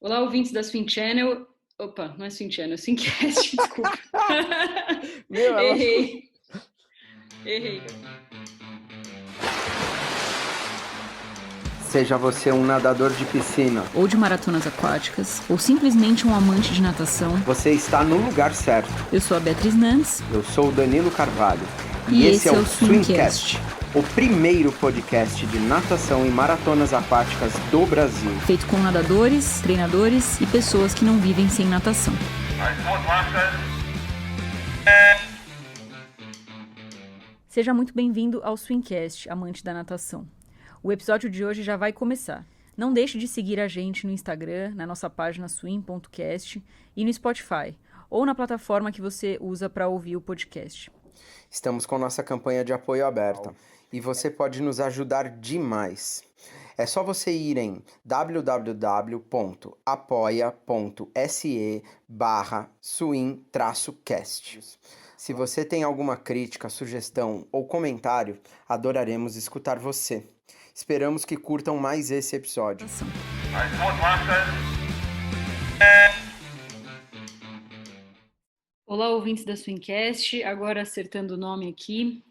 Olá, ouvintes da Swing Channel. Opa, não é Swing Channel, é Swingcast, desculpa. Meu, ela... Errei. Seja você um nadador de piscina ou de maratonas aquáticas, ou simplesmente um amante de natação, você está no lugar certo. eu sou a Beatriz Nantes. Eu sou o Danilo Carvalho. E esse é o Swingcast, o primeiro podcast de natação e maratonas aquáticas do Brasil. Feito com nadadores, treinadores e pessoas que não vivem sem natação. Seja muito bem-vindo ao Swingcast, amante da natação. O episódio de hoje já vai começar. Não deixe de seguir a gente no Instagram, na nossa página swing.cast e no Spotify, ou na plataforma que você usa para ouvir o podcast. Estamos com nossa campanha de apoio aberta e você pode nos ajudar demais. É só você ir em www.apoia.se/swing-cast. Se você tem alguma crítica, sugestão ou comentário, adoraremos escutar você. Esperamos que curtam mais esse episódio. Olá, ouvintes da Swingcast. Agora acertando o nome aqui.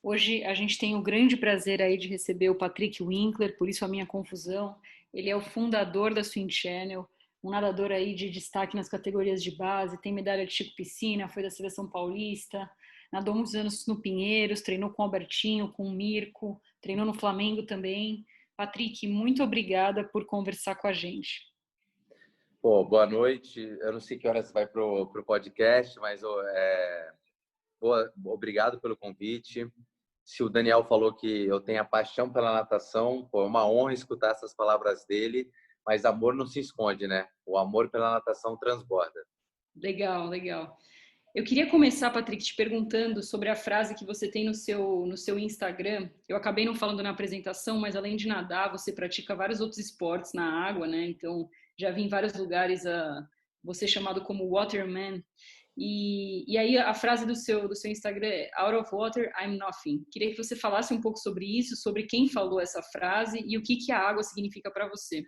Hoje a gente tem o grande prazer aí de receber o Patrick Winkler, por isso a minha confusão. Ele é o fundador da Swing Channel, um nadador aí de destaque nas categorias de base, tem medalha de Chico Piscina, foi da Seleção Paulista, nadou muitos anos no Pinheiros, treinou com o Albertinho, com o Mirko, treinou no Flamengo também. Patrick, muito obrigada por conversar com a gente. Pô, boa noite. Eu não sei que horas vai pro podcast, mas obrigado pelo convite. Se o Daniel falou que eu tenho a paixão pela natação, pô, é uma honra escutar essas palavras dele, mas amor não se esconde, né? O amor pela natação transborda. Legal, legal. Eu queria começar, Patrick, te perguntando sobre a frase que você tem no seu Instagram. Eu acabei não falando na apresentação, mas além de nadar, você pratica vários outros esportes na água, né? Então, já vi em vários lugares você chamado como Waterman. E aí a frase do seu Instagram é Out of water, I'm nothing. Queria que você falasse um pouco sobre isso, sobre quem falou essa frase e o que a água significa para você.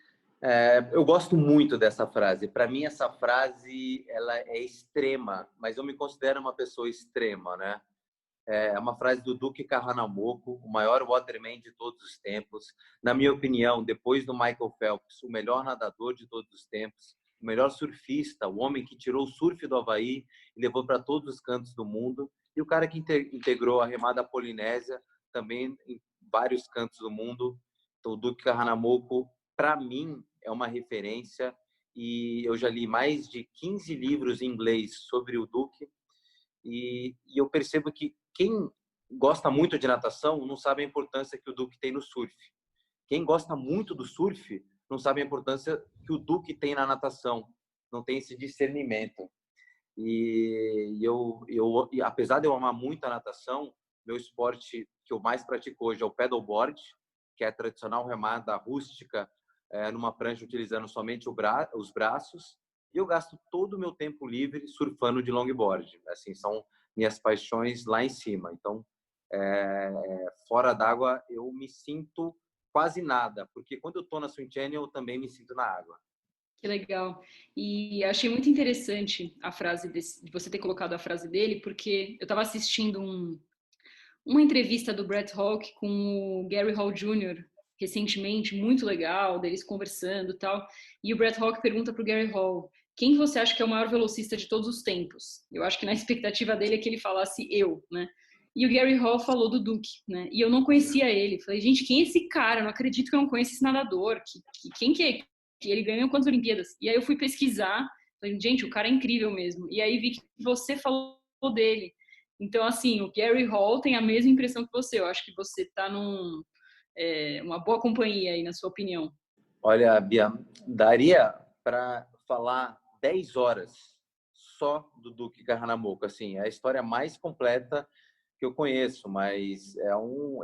Eu gosto muito dessa frase. Para mim, essa frase ela é extrema, mas eu me considero uma pessoa extrema, né? É uma frase do Duque Kahanamoku, o maior waterman de todos os tempos. Na minha opinião, depois do Michael Phelps, o melhor nadador de todos os tempos, o melhor surfista, o homem que tirou o surf do Havaí e levou para todos os cantos do mundo, e o cara que integrou a remada polinésia também em vários cantos do mundo. Então, o Duque Kahanamoku, para mim, é uma referência, e eu já li mais de 15 livros em inglês sobre o Duque, e eu percebo que quem gosta muito de natação não sabe a importância que o Duque tem no surf. Quem gosta muito do surf não sabe a importância que o Duque tem na natação, não tem esse discernimento. E apesar de eu amar muito a natação, meu esporte que eu mais pratico hoje é o paddleboard, que é a tradicional remada rústica, numa prancha utilizando somente os braços, e eu gasto todo o meu tempo livre surfando de longboard. Assim, são minhas paixões lá em cima. Então, fora d'água, eu me sinto quase nada, porque quando eu estou na Swing Channel, eu também me sinto na água. Que legal. E achei muito interessante a frase de você ter colocado a frase dele, porque eu estava assistindo uma entrevista do Brett Hawke com o Gary Hall Jr. recentemente, muito legal, deles conversando e tal. E o Brett Hawke pergunta para o Gary Hall: quem você acha que é o maior velocista de todos os tempos? Eu acho que na expectativa dele é que ele falasse eu, né? E o Gary Hall falou do Duque, né? E eu não conhecia ele. Falei, gente, quem é esse cara? Eu não acredito que eu não conheço esse nadador. Quem que é? Que ele ganhou quantas Olimpíadas? E aí eu fui pesquisar. Falei, gente, o cara é incrível mesmo. E aí vi que você falou dele. Então, assim, o Gary Hall tem a mesma impressão que você. Eu acho que você está uma boa companhia aí, na sua opinião. Olha, Bia, daria para falar 10 horas só do Duque Kahanamoku. Assim, é a história mais completa que eu conheço, mas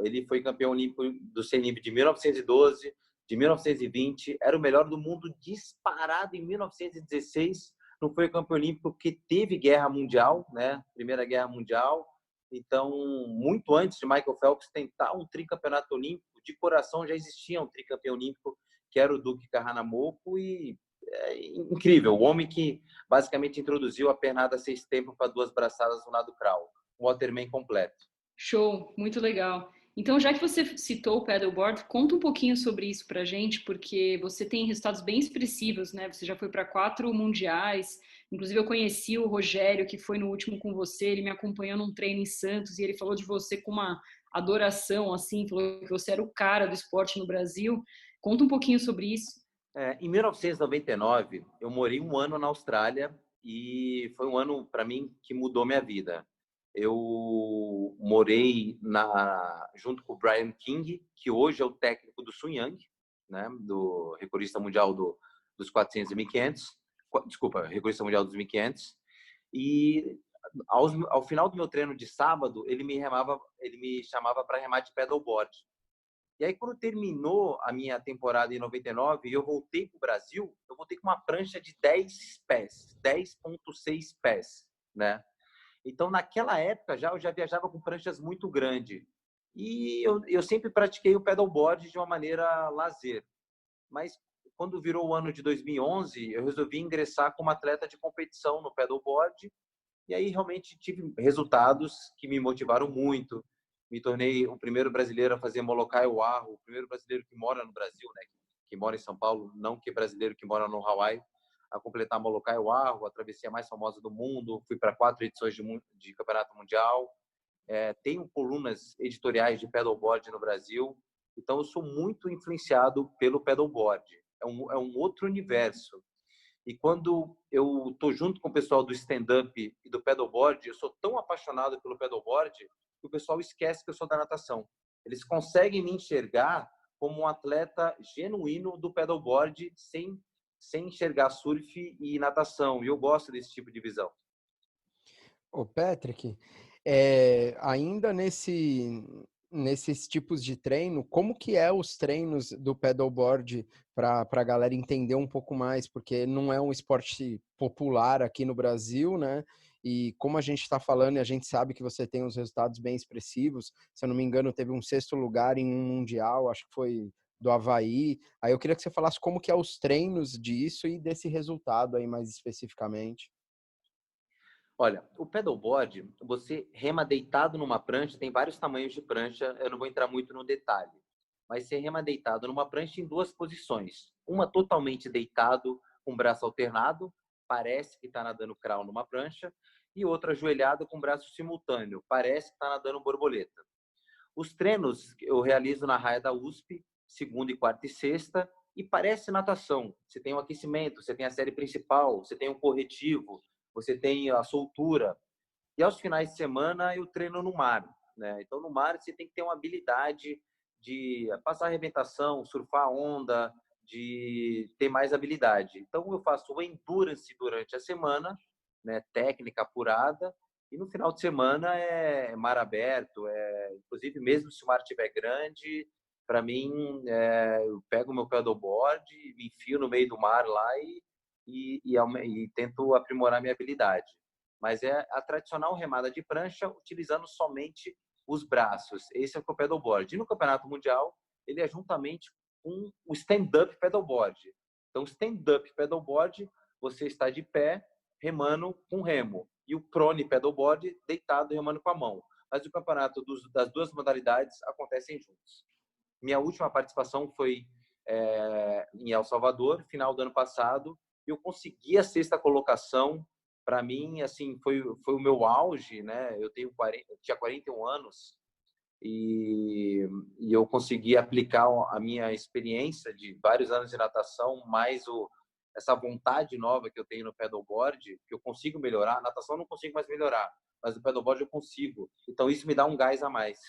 ele foi campeão olímpico do sem nível de 1912, de 1920, era o melhor do mundo disparado em 1916. Não foi campeão olímpico porque teve guerra mundial, né? Primeira Guerra Mundial. Então, muito antes de Michael Phelps tentar um tricampeonato olímpico, de coração já existia um tricampeão olímpico, que era o Duque Kahanamoku, e incrível. O homem que basicamente introduziu a pernada 6 tempos para 2 braçadas no nado crawl. Um Waterman completo. Show, muito legal. Então, já que você citou o paddleboard, conta um pouquinho sobre isso pra gente, porque você tem resultados bem expressivos, né? Você já foi para 4 mundiais. Inclusive, eu conheci o Rogério, que foi no último com você. Ele me acompanhou num treino em Santos e ele falou de você com uma adoração, assim, falou que você era o cara do esporte no Brasil. Conta um pouquinho sobre isso. Em 1999, eu morei um ano na Austrália e foi um ano, para mim, que mudou minha vida. Eu morei junto com o Brian King, que hoje é o técnico do Sun Yang, né, do recordista mundial dos 400 e 1500. Desculpa, recordista mundial dos 1500. E ao final do meu treino de sábado, ele me chamava para remar de paddleboard. E aí, quando terminou a minha temporada em 99 e eu voltei para o Brasil, eu voltei com uma prancha de 10 pés, 10,6 pés, né? Então, naquela época, eu já viajava com pranchas muito grandes. E eu sempre pratiquei o paddleboard de uma maneira lazer. Mas, quando virou o ano de 2011, eu resolvi ingressar como atleta de competição no paddleboard. E aí, realmente, tive resultados que me motivaram muito. Me tornei o primeiro brasileiro a fazer Molokai Oahu, o primeiro brasileiro que mora no Brasil, né? Que mora em São Paulo, não que brasileiro que mora no Hawaii, a completar Molokai Oahu, a travessia mais famosa do mundo. Fui para 4 edições de campeonato mundial. Tenho colunas editoriais de paddleboard no Brasil. Então, eu sou muito influenciado pelo paddleboard. É um outro universo. E quando eu estou junto com o pessoal do stand-up e do paddleboard, eu sou tão apaixonado pelo paddleboard que o pessoal esquece que eu sou da natação. Eles conseguem me enxergar como um atleta genuíno do paddleboard sem enxergar surf e natação. E eu gosto desse tipo de visão. Ô, Patrick, ainda nesses tipos de treino, como que é os treinos do paddleboard para a galera entender um pouco mais? Porque não é um esporte popular aqui no Brasil, né? E como a gente está falando, e a gente sabe que você tem uns resultados bem expressivos, se eu não me engano, teve um 6º lugar em um mundial, acho que foi do Havaí. Aí eu queria que você falasse como que é os treinos disso e desse resultado aí mais especificamente. Olha, o paddleboard, você rema deitado numa prancha, tem vários tamanhos de prancha, eu não vou entrar muito no detalhe, mas você rema deitado numa prancha em 2 posições. Uma totalmente deitado, com o braço alternado, parece que está nadando crawl numa prancha, e outra ajoelhada com o braço simultâneo, parece que está nadando borboleta. Os treinos eu realizo na raia da USP, segunda, quarta e sexta, e parece natação. Você tem um aquecimento, você tem a série principal, você tem um corretivo, você tem a soltura. E aos finais de semana eu treino no mar, né? Então no mar você tem que ter uma habilidade de passar arrebentação, surfar onda, de ter mais habilidade. Então eu faço o endurance durante a semana, né? Técnica apurada, e no final de semana é mar aberto, inclusive mesmo se o mar estiver grande, para mim eu pego o meu paddleboard, me enfio no meio do mar lá e tento aprimorar minha habilidade. Mas é a tradicional remada de prancha utilizando somente os braços. Esse é o paddleboard. E no Campeonato Mundial, ele é juntamente com o stand-up paddleboard. Então, stand-up paddleboard, você está de pé, remando com remo. E o prone paddleboard, deitado, remando com a mão. Mas o campeonato das 2 modalidades acontecem juntos. Minha última participação foi em El Salvador, final do ano passado, e eu consegui a 6ª colocação. Para mim, assim, foi o meu auge, né? Eu tinha 41 anos e eu consegui aplicar a minha experiência de vários anos de natação, mais essa vontade nova que eu tenho no paddleboard, que eu consigo melhorar. A natação eu não consigo mais melhorar, mas no paddleboard eu consigo. Então, isso me dá um gás a mais.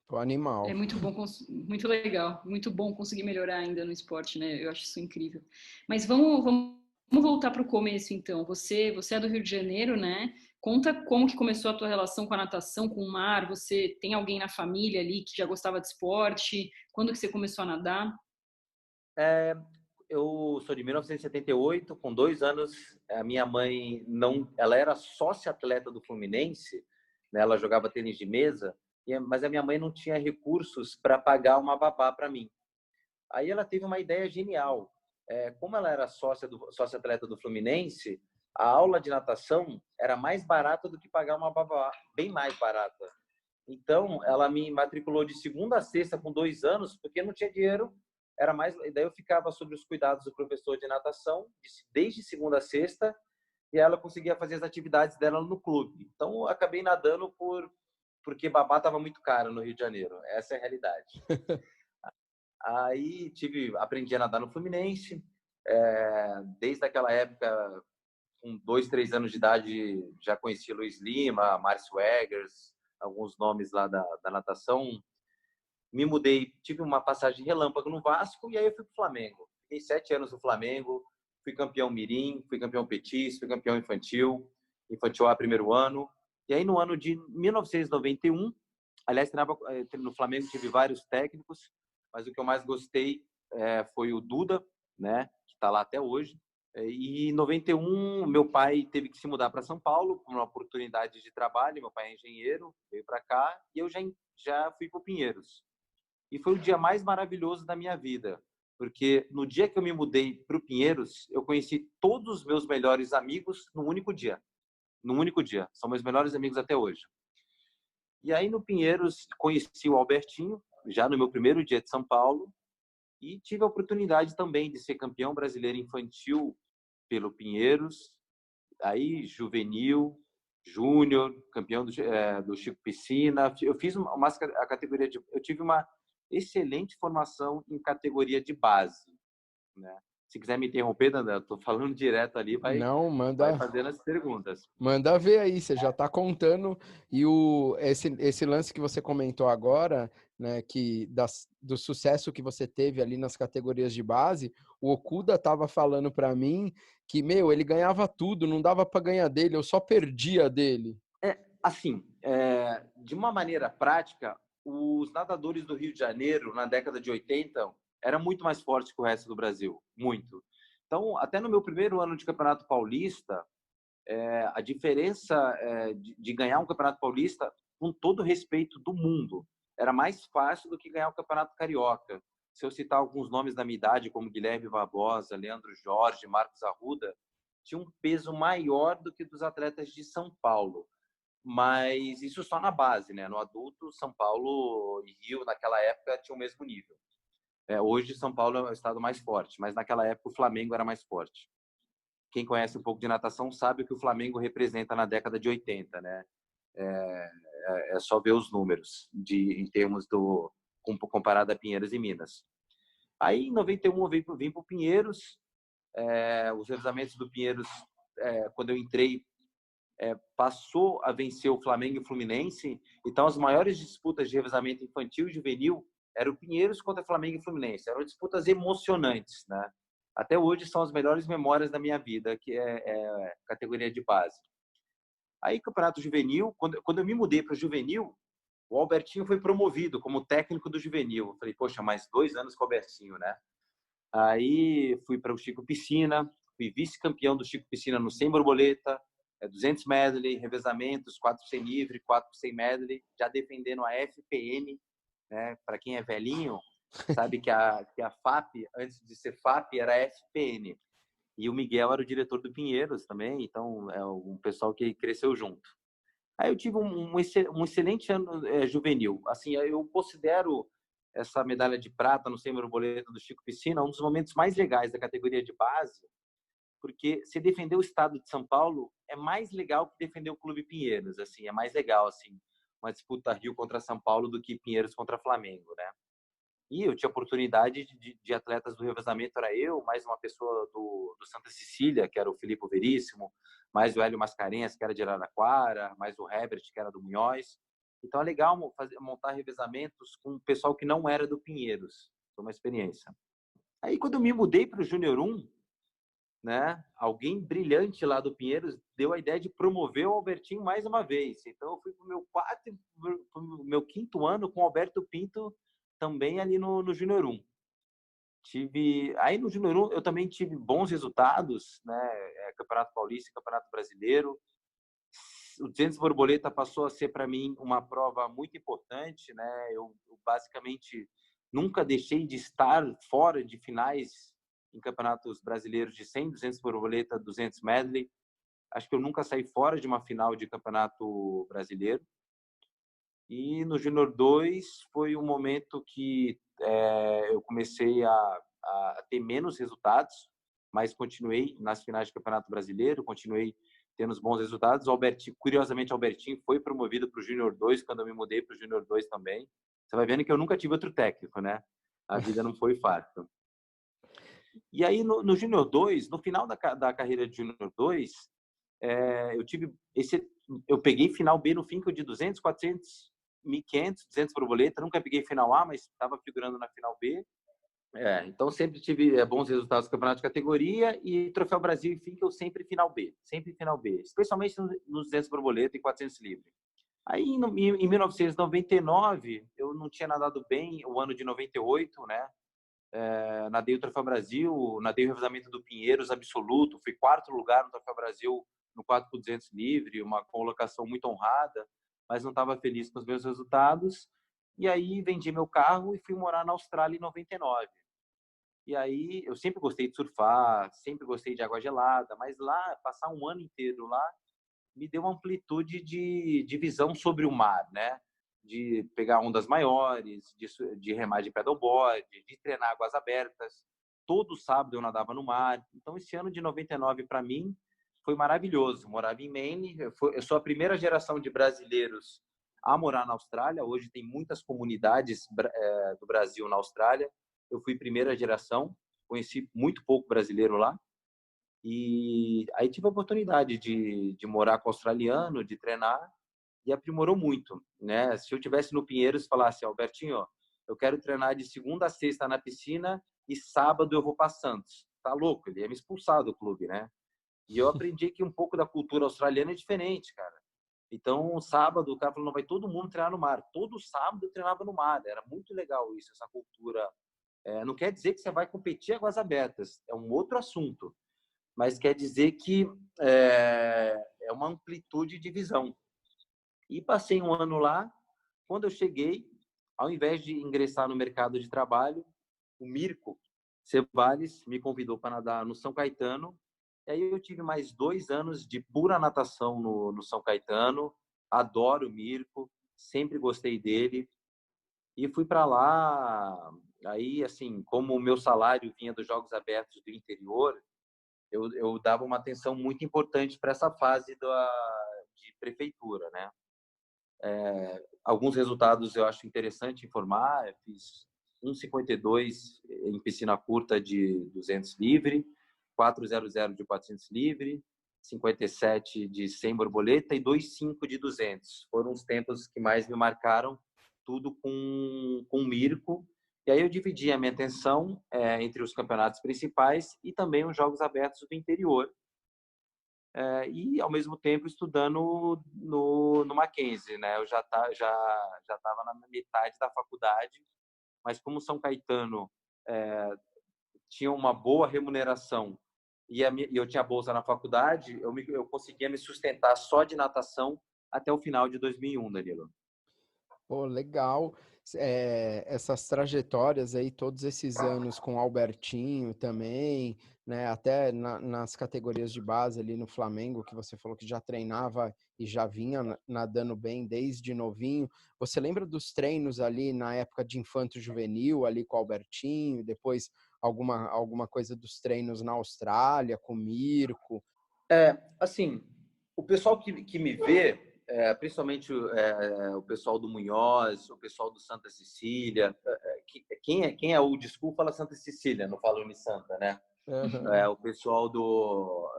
O animal. É muito bom, muito legal, muito bom conseguir melhorar ainda no esporte, né? Eu acho isso incrível. Mas vamos voltar para o começo, então. Você é do Rio de Janeiro, né? Conta como que começou a tua relação com a natação, com o mar. Você tem alguém na família ali que já gostava de esporte? Quando que você começou a nadar? Eu sou de 1978, com 2 anos, a minha mãe ela era sócia atleta do Fluminense, né? Ela jogava tênis de mesa, mas a minha mãe não tinha recursos para pagar uma babá para mim. Aí ela teve uma ideia genial. como ela era sócia atleta do Fluminense, a aula de natação era mais barata do que pagar uma babá, bem mais barata. Então, ela me matriculou de segunda a sexta com 2 anos, porque não tinha dinheiro, era mais. Daí eu ficava sob os cuidados do professor de natação, desde segunda a sexta, e ela conseguia fazer as atividades dela no clube. Então, eu acabei nadando porque babá estava muito caro no Rio de Janeiro. Essa é a realidade. Aí aprendi a nadar no Fluminense. Desde aquela época, com 2, 3 anos de idade, já conheci Luiz Lima, Márcio Eggers, alguns nomes lá da natação. Me mudei, tive uma passagem relâmpago no Vasco e aí eu fui para o Flamengo. Fiquei 7 anos no Flamengo, fui campeão mirim, fui campeão petis, fui campeão infantil A primeiro ano. E aí no ano de 1991, aliás, no Flamengo tive vários técnicos, mas o que eu mais gostei foi o Duda, né, que está lá até hoje. E em 91, meu pai teve que se mudar para São Paulo por uma oportunidade de trabalho. Meu pai é engenheiro, veio para cá e eu já fui para o Pinheiros. E foi o dia mais maravilhoso da minha vida, porque no dia que eu me mudei para o Pinheiros, eu conheci todos os meus melhores amigos num único dia. Num único dia. São meus melhores amigos até hoje. E aí no Pinheiros conheci o Albertinho, já no meu primeiro dia de São Paulo, e tive a oportunidade também de ser campeão brasileiro infantil pelo Pinheiros, aí juvenil, júnior, campeão do Chico Piscina. Eu fiz a categoria eu tive uma excelente formação em categoria de base, né? Se quiser me interromper, Dandé, eu tô falando direto ali, vai fazendo as perguntas. Manda ver aí, você já está contando. E esse lance que você comentou agora, né, do sucesso que você teve ali nas categorias de base, o Okuda estava falando para mim que, ele ganhava tudo, não dava para ganhar dele, eu só perdia dele. De uma maneira prática, os nadadores do Rio de Janeiro, na década de 80, eram muito mais fortes que o resto do Brasil, muito. Então, até no meu primeiro ano de Campeonato Paulista, a diferença de ganhar um Campeonato Paulista, com todo o respeito do mundo, era mais fácil do que ganhar o Campeonato Carioca. Se eu citar alguns nomes da minha idade, como Guilherme Barbosa, Leandro Jorge, Marcos Arruda, tinha um peso maior do que dos atletas de São Paulo. Mas isso só na base, né? No adulto, São Paulo e Rio, naquela época, tinham o mesmo nível. Hoje, São Paulo é o estado mais forte, mas naquela época o Flamengo era mais forte. Quem conhece um pouco de natação sabe o que o Flamengo representa na década de 80, né? É só ver os números em termos comparado a Pinheiros e Minas. Aí, em 91, eu vim para o Pinheiros. Os revezamentos do Pinheiros, quando eu entrei, passou a vencer o Flamengo e o Fluminense. Então, as maiores disputas de revezamento infantil e juvenil eram o Pinheiros contra Flamengo e Fluminense. Eram disputas emocionantes, né? Até hoje são as melhores memórias da minha vida, que é categoria de base. Aí, campeonato juvenil, quando eu me mudei para o juvenil, o Albertinho foi promovido como técnico do juvenil. Eu falei, poxa, mais 2 anos com o Albertinho, né? Aí fui para o Chico Piscina, fui vice-campeão do Chico Piscina no 100 borboleta, 200 medley, revezamentos, 4x100 livre, 4x100 medley, já defendendo a FPN, né? Para quem é velhinho, sabe que a FAP, antes de ser FAP, era a FPN. E o Miguel era o diretor do Pinheiros também, então é um pessoal que cresceu junto. Aí eu tive um excelente ano juvenil. Assim, eu considero essa medalha de prata no 100 borboleta do Chico Piscina um dos momentos mais legais da categoria de base, porque se defender o estado de São Paulo é mais legal que defender o Clube Pinheiros, assim, é mais legal, assim, uma disputa Rio contra São Paulo do que Pinheiros contra Flamengo, né? E eu tinha oportunidade de atletas do revezamento, era eu, mais uma pessoa do Santa Cecília, que era o Filipe Veríssimo, mais o Hélio Mascarenhas, que era de Araraquara, mais o Herbert, que era do Munhoz. Então é legal montar revezamentos com o pessoal que não era do Pinheiros. Foi uma experiência. Aí quando eu me mudei para o Júnior 1, né, alguém brilhante lá do Pinheiros deu a ideia de promover o Albertinho mais uma vez. Então eu fui para o meu 5º ano com o Alberto Pinto, também ali no Júnior 1. Aí no Júnior 1 eu também tive bons resultados, né? Campeonato Paulista, Campeonato Brasileiro. O 200 borboleta passou a ser para mim uma prova muito importante, né? Eu basicamente nunca deixei de estar fora de finais em campeonatos brasileiros de 100, 200 borboleta, 200 medley. Acho que eu nunca saí fora de uma final de campeonato brasileiro. E no Júnior 2 foi um momento que eu comecei a ter menos resultados, mas continuei nas finais de campeonato brasileiro, continuei tendo os bons resultados. Curiosamente, Albertinho foi promovido para o Júnior 2 quando eu me mudei para o Júnior 2 também. Você vai vendo que eu nunca tive outro técnico, né? A vida não foi fácil. E aí, no Júnior 2, no final da carreira de Júnior 2, eu peguei final B no Finkel de 200, 400, 1.500, 200 borboleta. Nunca peguei final A, mas estava figurando na final B. Então, sempre tive bons resultados no campeonato de categoria e Troféu Brasil e Finkel sempre final B, especialmente nos 200 borboleta e 400 livre. Aí, em 1999, eu não tinha nadado bem, o ano de 98, né? Nadei o Troféu Brasil, nadei o revezamento do Pinheiros absoluto, fui 4º lugar no Troféu Brasil no 4x200 livre, uma colocação muito honrada, mas não estava feliz com os meus resultados. E aí vendi meu carro e fui morar na Austrália em 99. E aí eu sempre gostei de surfar, sempre gostei de água gelada, mas lá, passar um ano inteiro lá, me deu uma amplitude de visão sobre o mar, né? De pegar ondas maiores, de remar de paddleboard, de treinar águas abertas. Todo sábado eu nadava no mar. Então, esse ano de 99, para mim, foi maravilhoso. Morava em Maine. Eu sou a primeira geração de brasileiros a morar na Austrália. Hoje tem muitas comunidades do Brasil na Austrália. Eu fui primeira geração. Conheci muito pouco brasileiro lá. E aí tive a oportunidade de morar com australiano, de treinar, e aprimorou muito, né? Se eu tivesse no Pinheiros e falasse, Albertinho, eu quero treinar de segunda a sexta na piscina e sábado eu vou para Santos. Tá louco? Ele ia me expulsar do clube, né? E eu aprendi que um pouco da cultura australiana é diferente, cara. Então, sábado, o cara falou, não, vai todo mundo treinar no mar. Todo sábado eu treinava no mar. Era muito legal isso, essa cultura. Não quer dizer que você vai competir águas abertas. É um outro assunto. Mas quer dizer que é uma amplitude de visão. E passei um ano lá. Quando eu cheguei, ao invés de ingressar no mercado de trabalho, o Mirko Cevalles me convidou para nadar no São Caetano. E aí eu tive mais 2 anos de pura natação no São Caetano. Adoro o Mirko, sempre gostei dele. E fui para lá. Aí, assim, como o meu salário vinha dos Jogos Abertos do interior, eu dava uma atenção muito importante para essa fase de prefeitura, né? Alguns resultados eu acho interessante informar. Eu fiz 1,52 em piscina curta de 200 livre, 4,00 de 400 livre, 57 de 100 borboleta e 2,5 de 200. Foram os tempos que mais me marcaram, tudo com Mirko. E aí eu dividi a minha atenção entre os campeonatos principais e também os Jogos Abertos do interior. E, ao mesmo tempo, estudando no Mackenzie, né? Eu já estava na metade da faculdade, mas como São Caetano tinha uma boa remuneração e eu tinha bolsa na faculdade, eu conseguia me sustentar só de natação até o final de 2001, Danilo. Pô, legal. Essas trajetórias aí, todos esses anos com o Albertinho também, né? Até nas categorias de base ali no Flamengo, que você falou que já treinava e já vinha nadando bem desde novinho. Você lembra dos treinos ali na época de infanto juvenil, ali com o Albertinho, depois alguma coisa dos treinos na Austrália, com o Mirko? Assim, o pessoal que me vê, principalmente o pessoal do Munhoz, o pessoal do Santa Cecília, quem é old school fala Santa Cecília, não fala Unisanta, né? Uhum. O pessoal do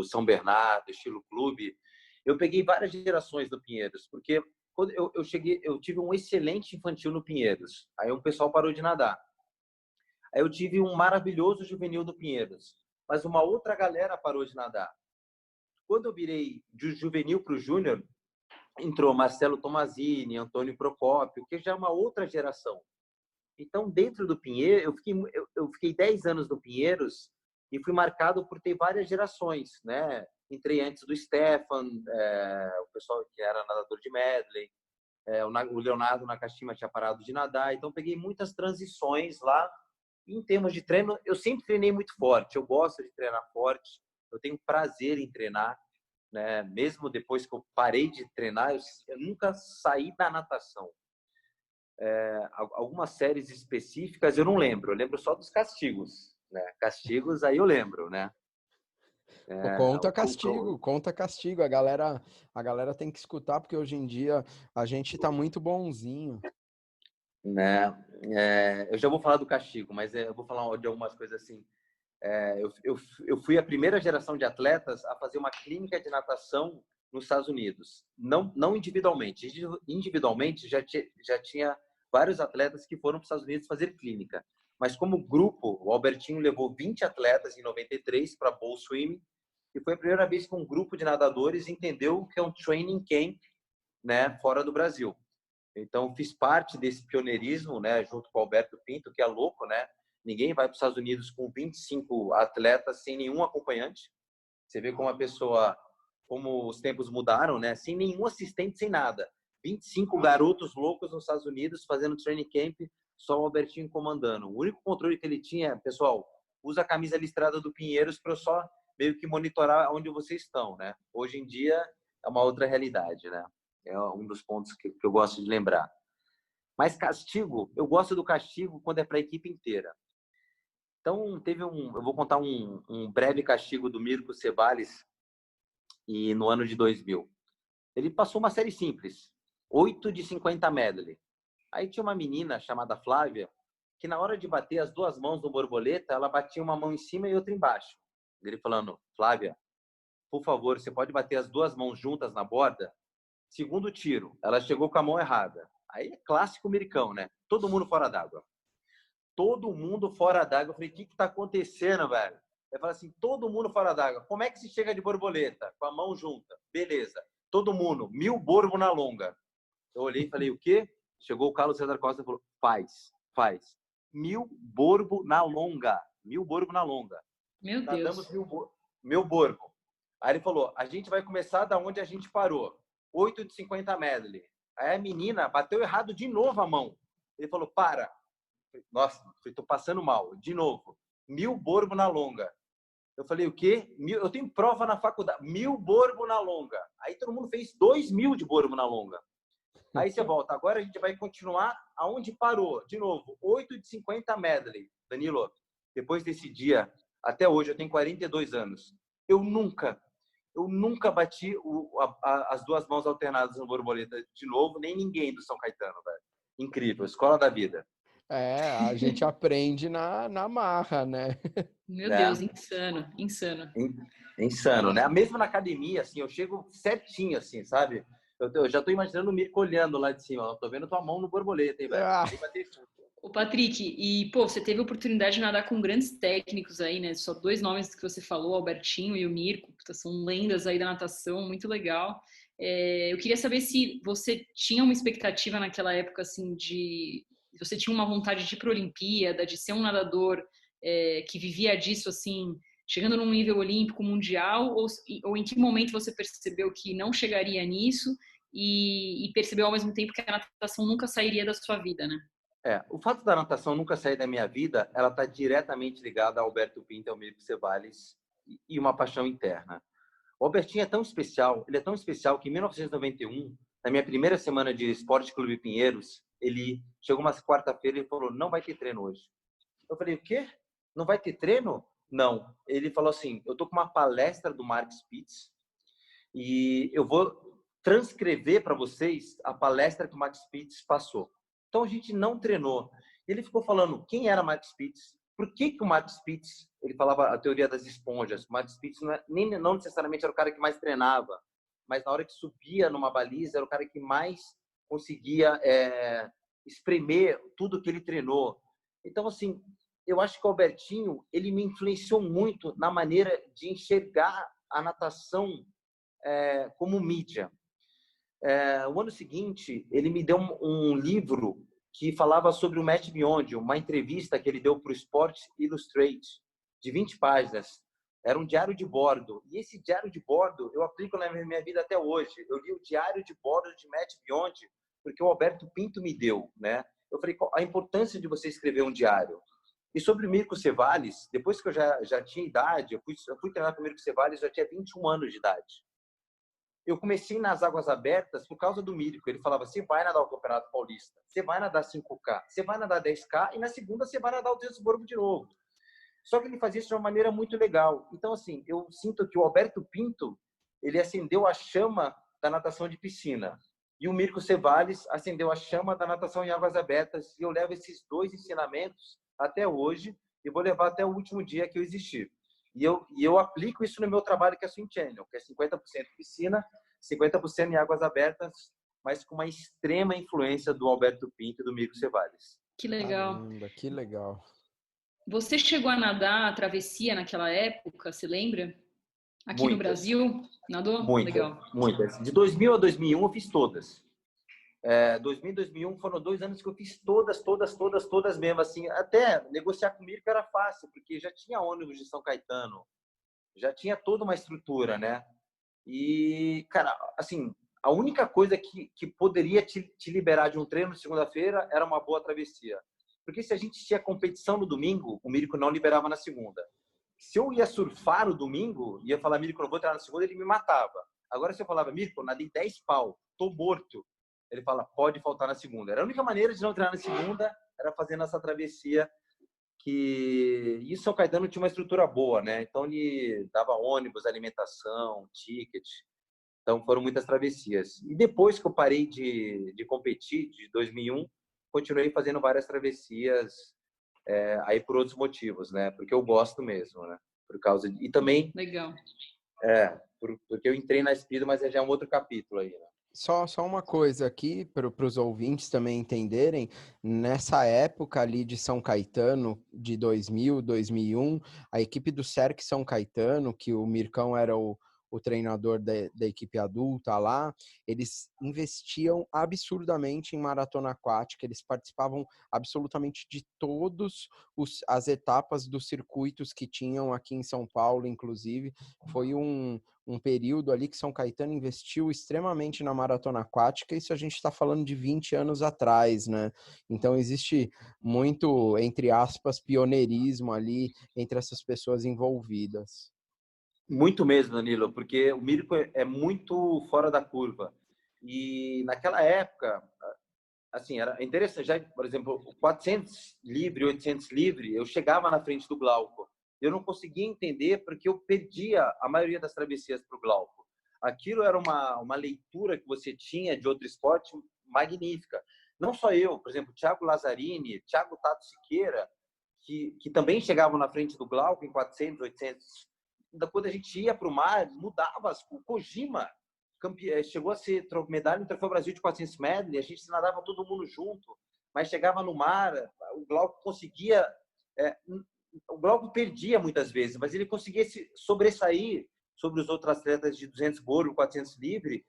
São Bernardo, estilo clube. Eu peguei várias gerações do Pinheiros, porque quando eu cheguei, eu tive um excelente infantil no Pinheiros. Aí o pessoal parou de nadar. Aí eu tive um maravilhoso juvenil do Pinheiros, mas uma outra galera parou de nadar. Quando eu virei de juvenil para o júnior, entrou Marcelo Tomazini, Antônio Procópio, que já é uma outra geração. Então, dentro do Pinheiros, eu fiquei 10 anos no Pinheiros e fui marcado por ter várias gerações, né? Entrei antes do Stefan, o pessoal que era nadador de medley, o Leonardo Nakashima tinha parado de nadar, então peguei muitas transições lá Em termos de treino, eu sempre treinei muito forte. Eu gosto de treinar forte. Eu tenho prazer em treinar, né? Mesmo depois que eu parei de treinar, eu nunca saí da natação. Algumas séries específicas eu não lembro. Eu lembro só dos castigos, né? Castigos aí eu lembro, né? Pô, conta castigo. A galera tem que escutar, porque hoje em dia a gente tá muito bonzinho. Né? Eu já vou falar do castigo, mas eu vou falar de algumas coisas assim. Eu fui a primeira geração de atletas a fazer uma clínica de natação nos Estados Unidos. Não individualmente. Individualmente já tinha vários atletas que foram para os Estados Unidos fazer clínica. Mas como grupo, o Albertinho levou 20 atletas em 93 para Bowl Swimming, e foi a primeira vez que um grupo de nadadores entendeu o que é um training camp, né, fora do Brasil. Então, fiz parte desse pioneirismo, né, junto com o Alberto Pinto, que é louco, né? Ninguém vai para os Estados Unidos com 25 atletas sem nenhum acompanhante. Você vê como os tempos mudaram, né? Sem nenhum assistente, sem nada. 25 garotos loucos nos Estados Unidos fazendo training camp, só o Albertinho comandando. O único controle que ele tinha, pessoal, usa a camisa listrada do Pinheiros para eu só meio que monitorar onde vocês estão, né? Hoje em dia é uma outra realidade, né? É um dos pontos que eu gosto de lembrar. Mas castigo, eu gosto do castigo quando é para a equipe inteira. Então, eu vou contar um breve castigo do Mirko Ceballos e no ano de 2000. Ele passou uma série simples, 8 de 50 medley. Aí tinha uma menina chamada Flávia, que na hora de bater as duas mãos no borboleta, ela batia uma mão em cima e outra embaixo. Ele falando, Flávia, por favor, você pode bater as duas mãos juntas na borda? Segundo tiro, ela chegou com a mão errada. Aí é clássico miricão, né? Todo mundo fora d'água. Todo mundo fora d'água. Eu falei, o que tá acontecendo, velho? Eu falei assim, todo mundo fora d'água. Como é que se chega de borboleta? Com a mão junta. Beleza. Todo mundo, 1000 borbo na longa. Eu olhei e falei, o quê? Chegou o Carlos César Costa e falou, faz. 1000 borbo na longa. 1000 borbo na longa. Meu Deus. 1000 borbo. Aí ele falou, a gente vai começar da onde a gente parou. 8 de 50 medley. Aí a menina bateu errado de novo a mão. Ele falou, para. Nossa, estou passando mal. De novo. 1000 borbo na longa. Eu falei, o quê? Eu tenho prova na faculdade. 1000 borbo na longa. Aí todo mundo fez 2000 de borbo na longa. Aí você volta. Agora a gente vai continuar aonde parou. De novo. 8 de 50 medley. Danilo, depois desse dia, até hoje, eu tenho 42 anos. Eu nunca bati as duas mãos alternadas no borboleta de novo, nem ninguém do São Caetano, velho. Incrível, escola da vida. A gente aprende na marra, né? Meu Deus, insano. Insano, né? Mesmo na academia, assim, eu chego certinho, assim, sabe? Eu já tô imaginando o Mirko olhando lá de cima, ó, tô vendo tua mão no borboleta, hein, velho? Ô, Patrick, e, pô, você teve a oportunidade de nadar com grandes técnicos aí, né? Só 2 nomes que você falou, Albertinho e o Mirko, são lendas aí da natação, muito legal. Eu queria saber se você tinha uma expectativa naquela época, assim, você tinha uma vontade de ir para a Olimpíada, de ser um nadador que vivia disso, assim, chegando num nível olímpico, mundial, ou em que momento você percebeu que não chegaria nisso e percebeu ao mesmo tempo que a natação nunca sairia da sua vida, né? O fato da natação nunca sair da minha vida, ela está diretamente ligada ao Alberto Pinto, ao Mirko Ceballos e uma paixão interna. O Albertinho é tão especial, ele é tão especial que em 1991, na minha primeira semana de Esporte Clube Pinheiros, ele chegou uma quarta-feira e falou, não vai ter treino hoje. Eu falei, o quê? Não vai ter treino? Não. Ele falou assim, eu tô com uma palestra do Mark Spitz e eu vou transcrever para vocês a palestra que o Mark Spitz passou. Então, a gente não treinou. Ele ficou falando quem era Mark Spitz, por que o Mark Spitz, ele falava a teoria das esponjas. O Mark Spitz não necessariamente era o cara que mais treinava, mas na hora que subia numa baliza, era o cara que mais conseguia espremer tudo que ele treinou. Então, assim, eu acho que o Albertinho, ele me influenciou muito na maneira de enxergar a natação como mídia. O ano seguinte, ele me deu um livro que falava sobre o Match Beyond, uma entrevista que ele deu para o Sports Illustrated, de 20 páginas. Era um diário de bordo. E esse diário de bordo eu aplico na minha vida até hoje. Eu li o diário de bordo de Match Beyond porque o Alberto Pinto me deu, né? Eu falei, qual a importância de você escrever um diário? E sobre o Mirko Cevalles, depois que eu já tinha idade, eu fui treinar com o Mirko Cevalles, já tinha 21 anos de idade. Eu comecei nas águas abertas por causa do Mirko. Ele falava, você vai nadar o Campeonato Paulista, você vai nadar 5K, você vai nadar 10K e na segunda você vai nadar o Duisburgo de novo. Só que ele fazia isso de uma maneira muito legal. Então, assim, eu sinto que o Alberto Pinto, ele acendeu a chama da natação de piscina. E o Mirko Cevalles acendeu a chama da natação em águas abertas. E eu levo esses dois ensinamentos até hoje e vou levar até o último dia que eu existir. E eu aplico isso no meu trabalho, que é Swim Channel, que é 50% piscina, 50% em águas abertas, mas com uma extrema influência do Alberto Pinto e do Mirko Cevalles. Que legal. Caramba, que legal. Você chegou a nadar a travessia naquela época, você lembra? Aqui Muitas. No Brasil? Nadou? Muitas, legal. Muitas. De 2000 a 2001 eu fiz todas. 2000 e 2001 foram 2 anos que eu fiz todas mesmo, assim, até negociar comigo era fácil, porque já tinha ônibus de São Caetano, já tinha toda uma estrutura, né? E, cara, assim, a única coisa que poderia te liberar de um treino de segunda-feira era uma boa travessia. Porque se a gente tinha competição no domingo, o Mirko não liberava na segunda. Se eu ia surfar no domingo, ia falar, Mirko, não vou treinar na segunda, ele me matava. Agora, se eu falava, Mirko, nadei 10 pau, tô morto, ele fala, pode faltar na segunda. Era a única maneira de não treinar na segunda, era fazendo essa travessia. E São Caetano tinha uma estrutura boa, né? Então, ele dava ônibus, alimentação, ticket. Então, foram muitas travessias. E depois que eu parei de competir, de 2001, continuei fazendo várias travessias, aí por outros motivos, né? Porque eu gosto mesmo, né? Por causa de... E também... Legal. Porque eu entrei na Speedo, mas já é um outro capítulo aí, né? Só uma coisa aqui para os ouvintes também entenderem, nessa época ali de São Caetano, de 2000, 2001, a equipe do Cerc São Caetano, que o Mircão era o treinador da equipe adulta lá, eles investiam absurdamente em maratona aquática, eles participavam absolutamente de todas as etapas dos circuitos que tinham aqui em São Paulo, inclusive. Foi um período ali que São Caetano investiu extremamente na maratona aquática, isso a gente está falando de 20 anos atrás, né? Então existe muito, entre aspas, pioneirismo ali entre essas pessoas envolvidas. Muito mesmo, Danilo, porque o Mirko é muito fora da curva. E naquela época, assim, era interessante. Já, por exemplo, 400 livre, 800 livre, eu chegava na frente do Glauco. Eu não conseguia entender porque eu perdia a maioria das travessias para o Glauco. Aquilo era uma leitura que você tinha de outro esporte magnífica. Não só eu, por exemplo, Thiago Lazzarini, Thiago Tato Siqueira, que também chegavam na frente do Glauco em 400, 800. Quando a gente ia para o mar, mudava. O Kojima chegou a ser medalha no Troféu Brasil de 400 medley, a gente nadava todo mundo junto, mas chegava no mar, o Glauco conseguia... o Glauco perdia muitas vezes, mas ele conseguia se sobressair sobre os outros atletas de 200 boro, 400 livre,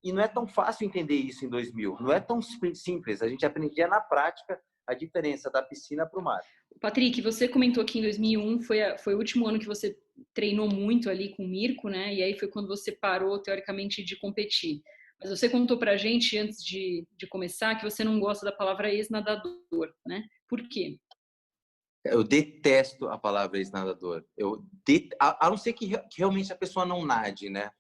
e não é tão fácil entender isso em 2000, não é tão simples, a gente aprendia na prática a diferença da piscina para o mar. Patrick, você comentou que em 2001 foi o último ano que você treinou muito ali com o Mirko, né? E aí foi quando você parou, teoricamente, de competir. Mas você contou pra gente, antes de começar, que você não gosta da palavra ex-nadador, né? Por quê? Eu detesto a palavra ex-nadador. A não ser que realmente a pessoa não nade, né?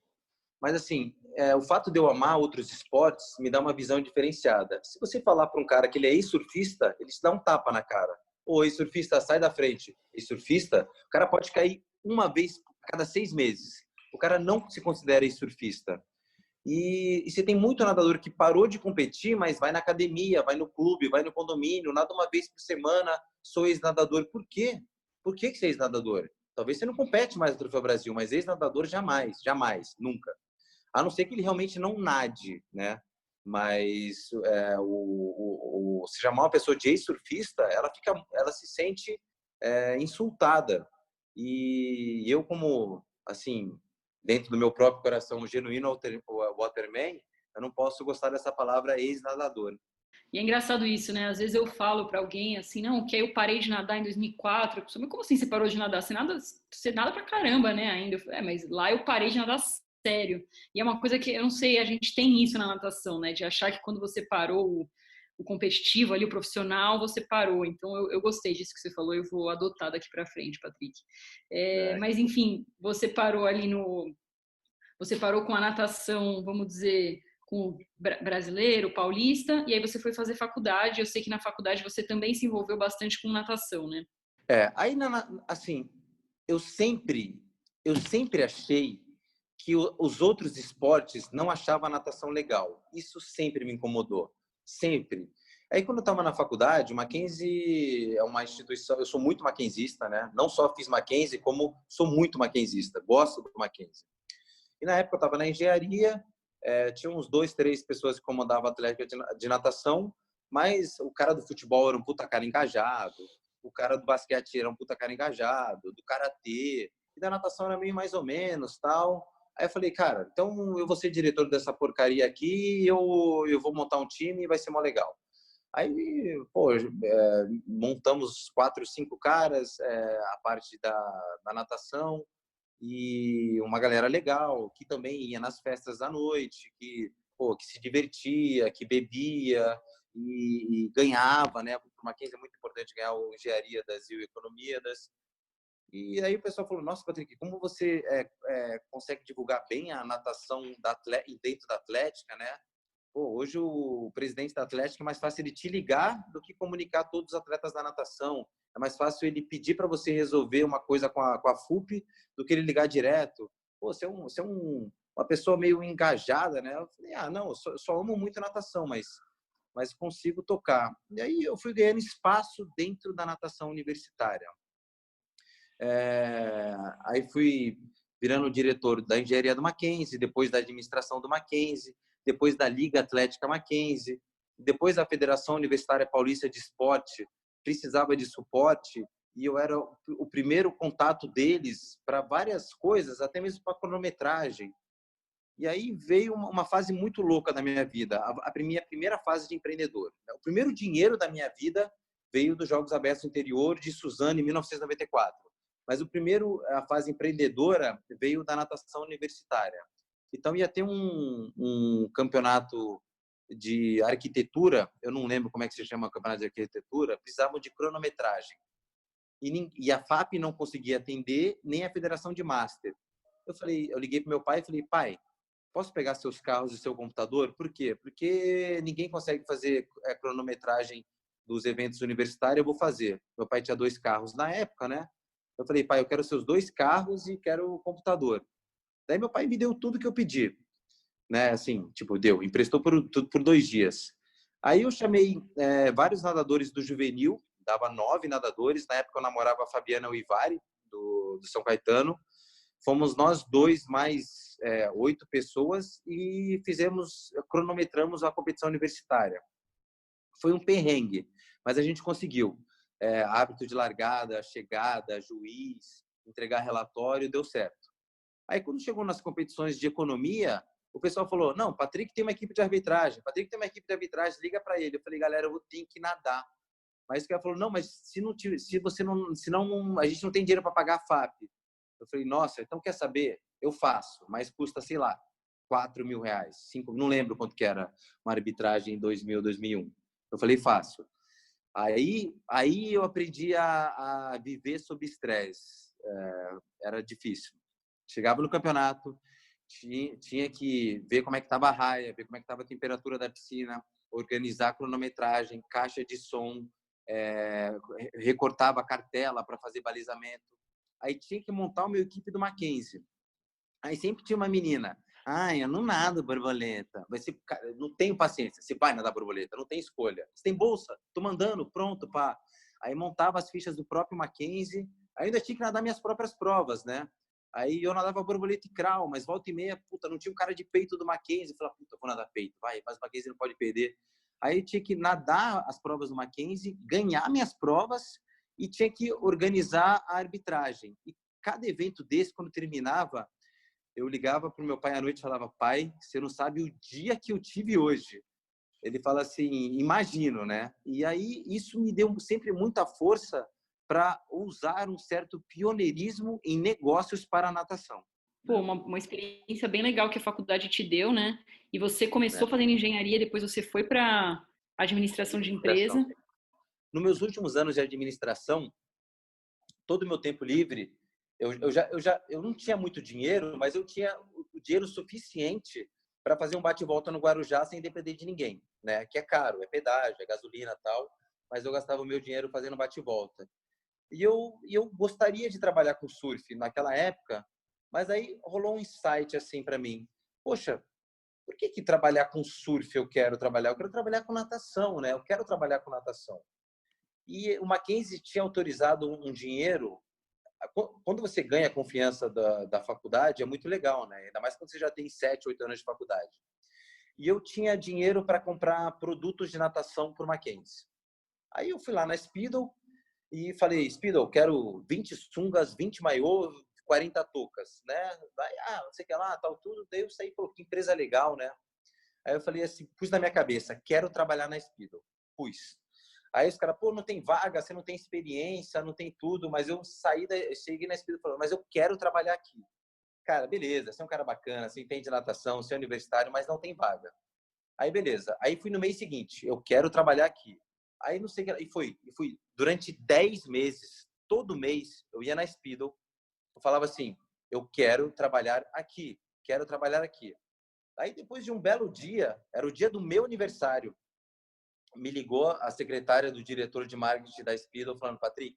Mas, assim, o fato de eu amar outros esportes me dá uma visão diferenciada. Se você falar para um cara que ele é ex-surfista, ele te dá um tapa na cara. Ô, ex-surfista, sai da frente. Ex-surfista, o cara pode cair uma vez a cada 6 meses. O cara não se considera ex-surfista. E você tem muito nadador que parou de competir, mas vai na academia, vai no clube, vai no condomínio, nada uma vez por semana, sou ex-nadador. Por quê? Por que você é ex-nadador? Talvez você não compete mais no Troféu Brasil, mas ex-nadador jamais, jamais, nunca. A não ser que ele realmente não nade, né? Mas se chamar uma pessoa de ex-surfista, ela se sente insultada. E eu, como, assim, dentro do meu próprio coração, um genuíno waterman, eu não posso gostar dessa palavra ex-nadador. E é engraçado isso, né? Às vezes eu falo para alguém assim, não, que aí eu parei de nadar em 2004. A pessoa, mas como assim você parou de nadar? Você nada pra caramba, né? Ainda. Mas lá eu parei de nadar sério. E é uma coisa que, eu não sei, a gente tem isso na natação, né? De achar que quando você parou o competitivo ali, o profissional, você parou. Então, eu gostei disso que você falou, eu vou adotar daqui para frente, Patrick. Mas, enfim, você parou ali Você parou com a natação, vamos dizer, com o brasileiro, paulista, e aí você foi fazer faculdade. Eu sei que na faculdade você também se envolveu bastante com natação, né? Aí, assim, eu sempre achei que os outros esportes não achavam a natação legal. Isso sempre me incomodou, sempre. Aí, quando eu estava na faculdade, o Mackenzie é uma instituição, eu sou muito mackenzista, né? Não só fiz Mackenzie, como sou muito mackenzista, gosto do Mackenzie. E na época eu estava na engenharia, tinha uns 2, 3 pessoas que comandavam a atlética de natação, mas o cara do futebol era um puta cara engajado, o cara do basquete era um puta cara engajado, do karatê, e da natação era meio mais ou menos, tal. Aí eu falei, cara, então eu vou ser diretor dessa porcaria aqui, eu vou montar um time e vai ser mó legal. Aí, pô, montamos 4, 5 caras, a parte da natação, e uma galera legal, que também ia nas festas da noite, que se divertia, que bebia e ganhava, né? Para o Mackenzie é muito importante ganhar o Engenharia das e o Economia das. E aí o pessoal falou, nossa, Patrick, como você consegue divulgar bem a natação dentro da Atlética, né? Pô, hoje o presidente da Atlética é mais fácil ele te ligar do que comunicar todos os atletas da natação. É mais fácil ele pedir para você resolver uma coisa com a FUP do que ele ligar direto. Pô, você é uma pessoa meio engajada, né? Eu falei, não, eu só amo muito natação, mas consigo tocar. E aí eu fui ganhando espaço dentro da natação universitária. Aí fui virando diretor da engenharia do Mackenzie, depois da administração do Mackenzie, depois da Liga Atlética Mackenzie, depois da Federação Universitária Paulista de Esporte, precisava de suporte e eu era o primeiro contato deles para várias coisas, até mesmo para cronometragem. E aí veio uma fase muito louca da minha vida, a minha primeira fase de empreendedor. O primeiro dinheiro da minha vida veio dos Jogos Abertos do Interior de Suzano, em 1994. Mas a fase empreendedora veio da natação universitária. Então ia ter um campeonato de arquitetura, eu não lembro como é que se chama o campeonato de arquitetura, precisavam de cronometragem. E a FAP não conseguia atender, nem a Federação de Master. Eu liguei para meu pai e falei, pai, posso pegar seus carros e seu computador? Por quê? Porque ninguém consegue fazer cronometragem dos eventos universitários, eu vou fazer. Meu pai tinha 2 carros na época, né? Eu falei, pai, eu quero seus 2 carros e quero o computador. Daí meu pai me deu tudo que eu pedi, né? Assim, tipo, emprestou por 2 dias. Aí eu chamei vários nadadores do juvenil, dava 9 nadadores. Na época eu namorava a Fabiana Uivari, do São Caetano. Fomos nós 2 mais 8 pessoas e cronometramos a competição universitária. Foi um perrengue, mas a gente conseguiu. Árbitro de largada, chegada, juiz, entregar relatório, deu certo. Aí, quando chegou nas competições de economia, o pessoal falou, não, Patrick tem uma equipe de arbitragem, liga para ele. Eu falei, galera, eu tenho que nadar. Mas o cara falou, não, mas se a gente não tem dinheiro para pagar a FAP. Eu falei, nossa, então quer saber? Eu faço, mas custa, sei lá, R$4.000, 5, não lembro quanto que era uma arbitragem em 2000, 2001. Eu falei, faço. Aí eu aprendi a viver sob estresse. Era difícil. Chegava no campeonato, tinha que ver como é que estava a raia, ver como é que estava a temperatura da piscina, organizar a cronometragem, caixa de som, recortava a cartela para fazer balizamento. Aí tinha que montar uma equipe do Mackenzie. Aí sempre tinha uma menina. Eu não nado borboleta. Não tenho paciência. Você vai nadar borboleta, não tem escolha. Você tem bolsa? Tô mandando, pronto, pá. Aí montava as fichas do próprio Mackenzie. Ainda tinha que nadar minhas próprias provas, né? Aí eu nadava borboleta e crawl, mas volta e meia, não tinha um cara de peito do Mackenzie. Eu falava, vou nadar peito, vai, mas o Mackenzie não pode perder. Aí eu tinha que nadar as provas do Mackenzie, ganhar minhas provas e tinha que organizar a arbitragem. E cada evento desse, quando terminava, eu ligava para o meu pai à noite e falava, pai, você não sabe o dia que eu tive hoje. Ele fala assim, imagino, né? E aí isso me deu sempre muita força para usar um certo pioneirismo em negócios para a natação. Pô, uma experiência bem legal que a faculdade te deu, né? E você começou fazendo engenharia, depois você foi para Administração de empresa. Nos meus últimos anos de administração, todo o meu tempo livre, eu não tinha muito dinheiro, mas eu tinha o dinheiro suficiente para fazer um bate-volta no Guarujá sem depender de ninguém, né? Que é caro, é pedágio, é gasolina e tal, mas eu gastava o meu dinheiro fazendo bate-volta. E eu gostaria de trabalhar com surf naquela época, mas aí rolou um insight assim para mim. Poxa, por que trabalhar com surf eu quero trabalhar? Eu quero trabalhar com natação, né? Eu quero trabalhar com natação. E o Mackenzie tinha autorizado um dinheiro. Quando você ganha a confiança da faculdade, é muito legal, né? Ainda mais quando você já tem 7, 8 anos de faculdade. E eu tinha dinheiro para comprar produtos de natação para o Mackenzie. Aí eu fui lá na Speedo e falei, Speedo, quero 20 sungas, 20 maiô, 40 toucas, né? Aí, não sei o que lá, tal, tudo. Daí eu saí, pô, que empresa legal, né? Aí eu falei assim, pus na minha cabeça, quero trabalhar na Speedo. Pus. Aí os caras, pô, não tem vaga, você não tem experiência, não tem tudo, mas eu cheguei na Speedo falando, mas eu quero trabalhar aqui. Cara, beleza, você é um cara bacana, você entende natação, você é universitário, mas não tem vaga. Aí, beleza. Aí fui no mês seguinte, eu quero trabalhar aqui. Aí não sei o que, e fui durante 10 meses, todo mês, eu ia na Speedo, eu falava assim, eu quero trabalhar aqui, quero trabalhar aqui. Aí depois de um belo dia, era o dia do meu aniversário, me ligou a secretária do diretor de marketing da Speedo falando, Patrick,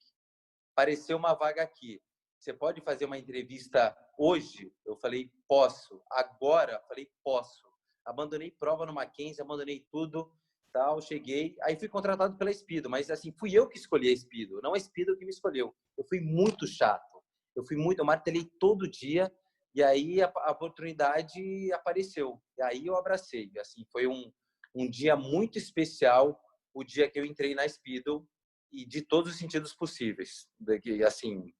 apareceu uma vaga aqui. Você pode fazer uma entrevista hoje? Eu falei, posso. Agora? Falei, posso. Abandonei prova no Mackenzie, abandonei tudo, tal, cheguei. Aí fui contratado pela Speedo, mas assim, fui eu que escolhi a Speedo, não a Speedo que me escolheu. Eu fui muito chato. Eu martelei todo dia e aí a oportunidade apareceu. E aí eu abracei. Assim, foi um dia muito especial, o dia que eu entrei na Speedo, e de todos os sentidos possíveis. Assim,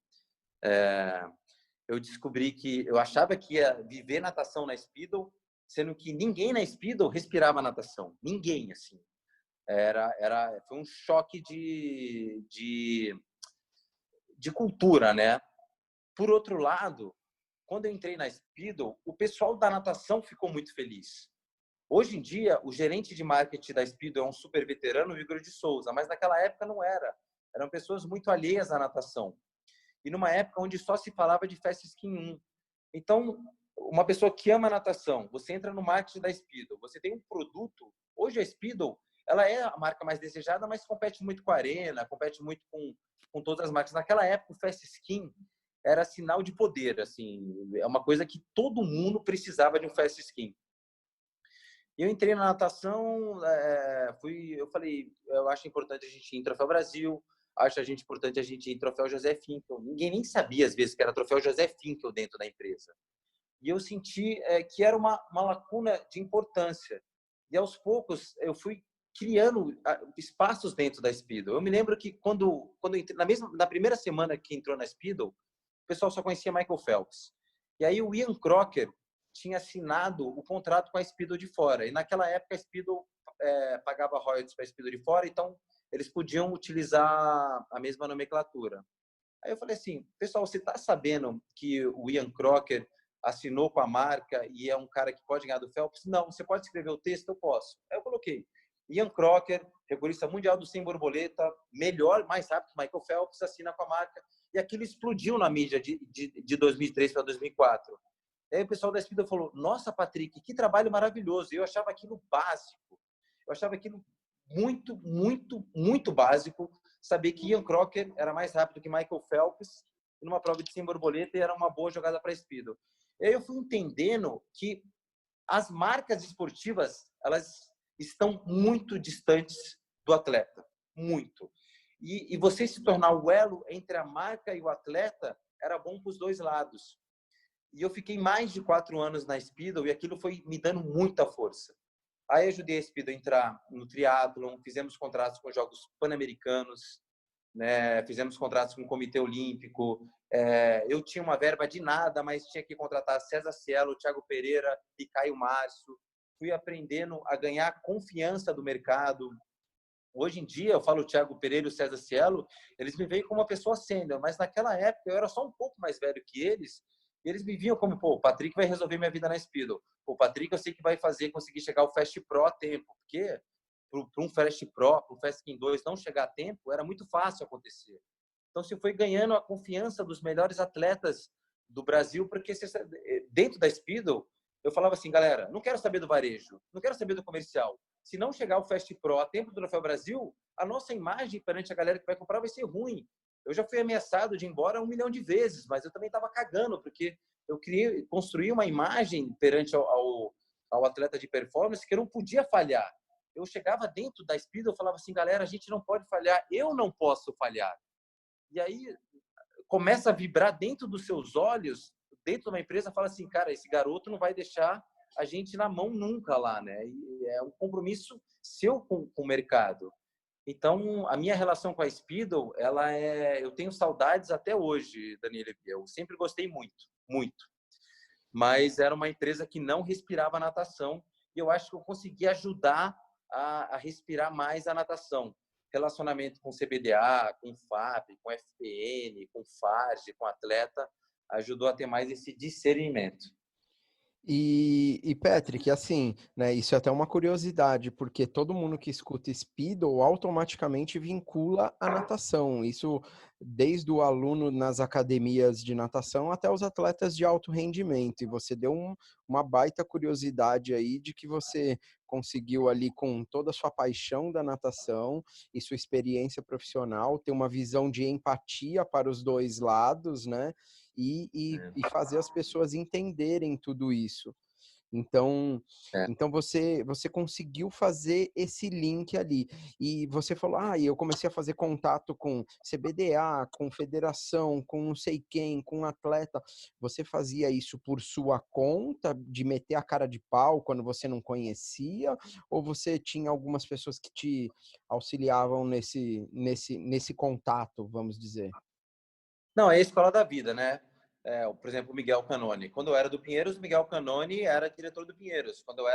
eu descobri que eu achava que ia viver natação na Speedo, sendo que ninguém na Speedo respirava natação. Ninguém, assim. Foi um choque de cultura, né? Por outro lado, quando eu entrei na Speedo, o pessoal da natação ficou muito feliz. Hoje em dia, o gerente de marketing da Speedo é um super veterano, o Igor de Souza, mas naquela época não era. Eram pessoas muito alheias à natação. E numa época onde só se falava de Fast Skin 1. Então, uma pessoa que ama natação, você entra no marketing da Speedo, você tem um produto. Hoje a Speedo, ela é a marca mais desejada, mas compete muito com a Arena, compete muito com todas as marcas. Naquela época, o Fast Skin era sinal de poder, assim, é uma coisa que todo mundo precisava de um Fast Skin. E eu entrei na natação, eu falei, eu acho importante a gente ir em Troféu Brasil, acho importante a gente ir em Troféu José Finkel. Ninguém nem sabia, às vezes, que era Troféu José Finkel dentro da empresa. E eu senti que era uma lacuna de importância. E, aos poucos, eu fui criando espaços dentro da Speedo. Eu me lembro que quando eu entrei, na primeira semana que entrou na Speedo, o pessoal só conhecia Michael Phelps. E aí o Ian Crocker tinha assinado o contrato com a Speedo de fora. E naquela época a Speedo pagava royalties para a Speedo de fora, então eles podiam utilizar a mesma nomenclatura. Aí eu falei assim, pessoal, você está sabendo que o Ian Crocker assinou com a marca e é um cara que pode ganhar do Phelps? Não, você pode escrever o texto? Eu posso. Aí eu coloquei, Ian Crocker, recordista mundial do 100 borboleta, melhor, mais rápido que Michael Phelps, assina com a marca. E aquilo explodiu na mídia de 2003 para 2004. Aí o pessoal da Speedo falou, nossa, Patrick, que trabalho maravilhoso. Eu achava aquilo básico. Eu achava aquilo muito, muito, muito básico. Saber que Ian Crocker era mais rápido que Michael Phelps numa prova de 100 borboleta e era uma boa jogada para a Speedo. E aí eu fui entendendo que as marcas esportivas, elas estão muito distantes do atleta. Muito. E você se tornar o elo entre a marca e o atleta era bom para os dois lados. E eu fiquei mais de 4 anos na Speedo e aquilo foi me dando muita força. Aí ajudei a Speedo a entrar no triatlon, fizemos contratos com Jogos Pan-Americanos, né? Fizemos contratos com o Comitê Olímpico. Eu tinha uma verba de nada, mas tinha que contratar César Cielo, Thiago Pereira e Caio Márcio. Fui aprendendo a ganhar confiança do mercado. Hoje em dia, eu falo o Thiago Pereira e o César Cielo, eles me veem como uma pessoa sênior, mas naquela época eu era só um pouco mais velho que eles. E eles me viam como, pô, o Patrick vai resolver minha vida na Speedo. O Patrick eu sei que vai conseguir chegar ao Fast Pro a tempo. Porque para um Fast Pro, para um Fast Skin 2 não chegar a tempo, era muito fácil acontecer. Então, você foi ganhando a confiança dos melhores atletas do Brasil, porque dentro da Speedo, eu falava assim, galera, não quero saber do varejo, não quero saber do comercial. Se não chegar o Fast Pro a tempo do Troféu Brasil, a nossa imagem perante a galera que vai comprar vai ser ruim. Eu já fui ameaçado de ir embora 1 milhão de vezes, mas eu também estava cagando, porque eu queria construir uma imagem perante ao atleta de performance que eu não podia falhar. Eu chegava dentro da Speedo, eu falava assim, galera, a gente não pode falhar, eu não posso falhar. E aí começa a vibrar dentro dos seus olhos, dentro de uma empresa, fala assim, cara, esse garoto não vai deixar a gente na mão nunca lá, né? E é um compromisso seu com o mercado. Então, a minha relação com a Speedo, eu tenho saudades até hoje, Daniela. Eu sempre gostei muito, muito. Mas era uma empresa que não respirava natação e eu acho que eu consegui ajudar a respirar mais a natação. Relacionamento com CBDA, com FAP, com FPN, com FARG, com atleta, ajudou a ter mais esse discernimento. E Patrick, assim, né, isso é até uma curiosidade, porque todo mundo que escuta Speedo automaticamente vincula a natação. Isso desde o aluno nas academias de natação até os atletas de alto rendimento. E você deu uma baita curiosidade aí de que você conseguiu ali, com toda a sua paixão da natação e sua experiência profissional, ter uma visão de empatia para os dois lados, né? E fazer as pessoas entenderem tudo isso. Então você conseguiu fazer esse link ali. E você falou, e eu comecei a fazer contato com CBDA, com federação, com não sei quem, com atleta. Você fazia isso por sua conta, de meter a cara de pau quando você não conhecia? Ou você tinha algumas pessoas que te auxiliavam nesse contato, vamos dizer? Não, é a escola da vida, né? Por exemplo, o Miguel Canoni. Quando eu era do Pinheiros, o Miguel Canoni era diretor do Pinheiros. Quando eu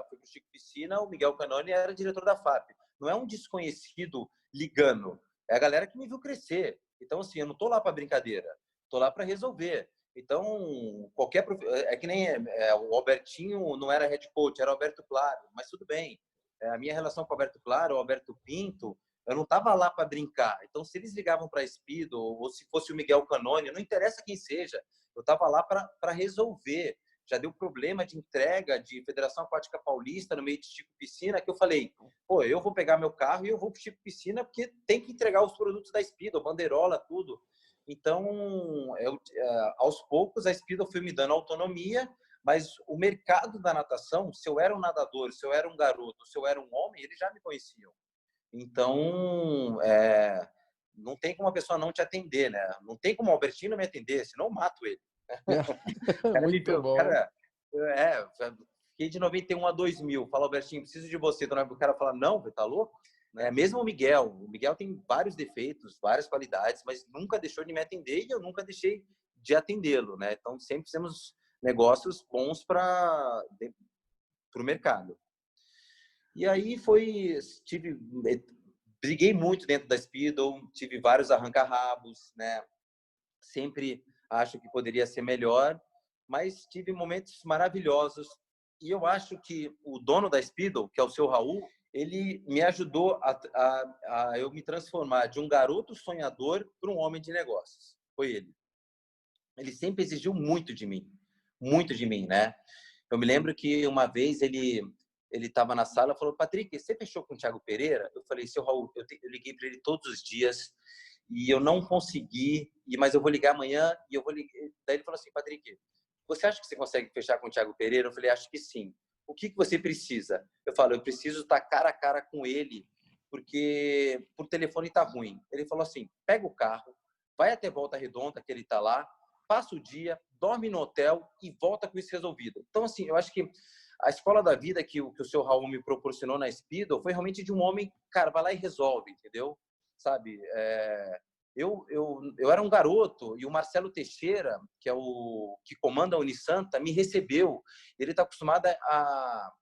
fui pro Chico Piscina, o Miguel Canoni era diretor da FAP. Não é um desconhecido ligando. É a galera que me viu crescer. Então, assim, eu não tô lá para brincadeira. Tô lá para resolver. Então, é que nem o Albertinho não era head coach, era o Alberto Claro. Mas tudo bem. A minha relação com o Alberto Claro, o Alberto Pinto, eu não estava lá para brincar. Então, se eles ligavam para a Speedo, ou se fosse o Miguel Canoni, não interessa quem seja, eu estava lá para resolver. Já deu problema de entrega de Federação Aquática Paulista no meio de Chico Piscina, que eu falei, eu vou pegar meu carro e eu vou para Chico Piscina, porque tem que entregar os produtos da Speedo, bandeirola, tudo. Então, aos poucos, a Speedo foi me dando autonomia, mas o mercado da natação, se eu era um nadador, se eu era um garoto, se eu era um homem, eles já me conheciam. Então, não tem como a pessoa não te atender, né? Não tem como o Albertinho me atender, senão eu mato ele. Muito bom. Fiquei de 91 a 2000. Fala, Albertinho, preciso de você. Então, o cara fala, não, tá louco? Mesmo o Miguel tem vários defeitos, várias qualidades, mas nunca deixou de me atender e eu nunca deixei de atendê-lo, né? Então, sempre fizemos negócios bons para o mercado. E aí briguei muito dentro da Speedo, tive vários arranca-rabos, né? Sempre acho que poderia ser melhor, mas tive momentos maravilhosos. E eu acho que o dono da Speedo, que é o seu Raul, ele me ajudou a eu me transformar de um garoto sonhador para um homem de negócios. Foi ele. Ele sempre exigiu muito de mim, né? Eu me lembro que uma vez ele estava na sala e falou, Patrick, você fechou com o Thiago Pereira? Eu falei, seu Raul, eu liguei para ele todos os dias e eu não consegui, mas eu vou ligar amanhã e eu vou ligar. Daí ele falou assim, Patrick, você acha que você consegue fechar com o Thiago Pereira? Eu falei, acho que sim. O que você precisa? Eu falo, eu preciso estar cara a cara com ele, porque por telefone está ruim. Ele falou assim, pega o carro, vai até Volta Redonda, que ele está lá, passa o dia, dorme no hotel e volta com isso resolvido. Então, assim, eu acho que a escola da vida que o seu Raul me proporcionou na Speedo foi realmente de um homem, cara, vai lá e resolve, entendeu? Sabe? Eu era um garoto e o Marcelo Teixeira, que é o que comanda a Unisanta, me recebeu. Ele está acostumado a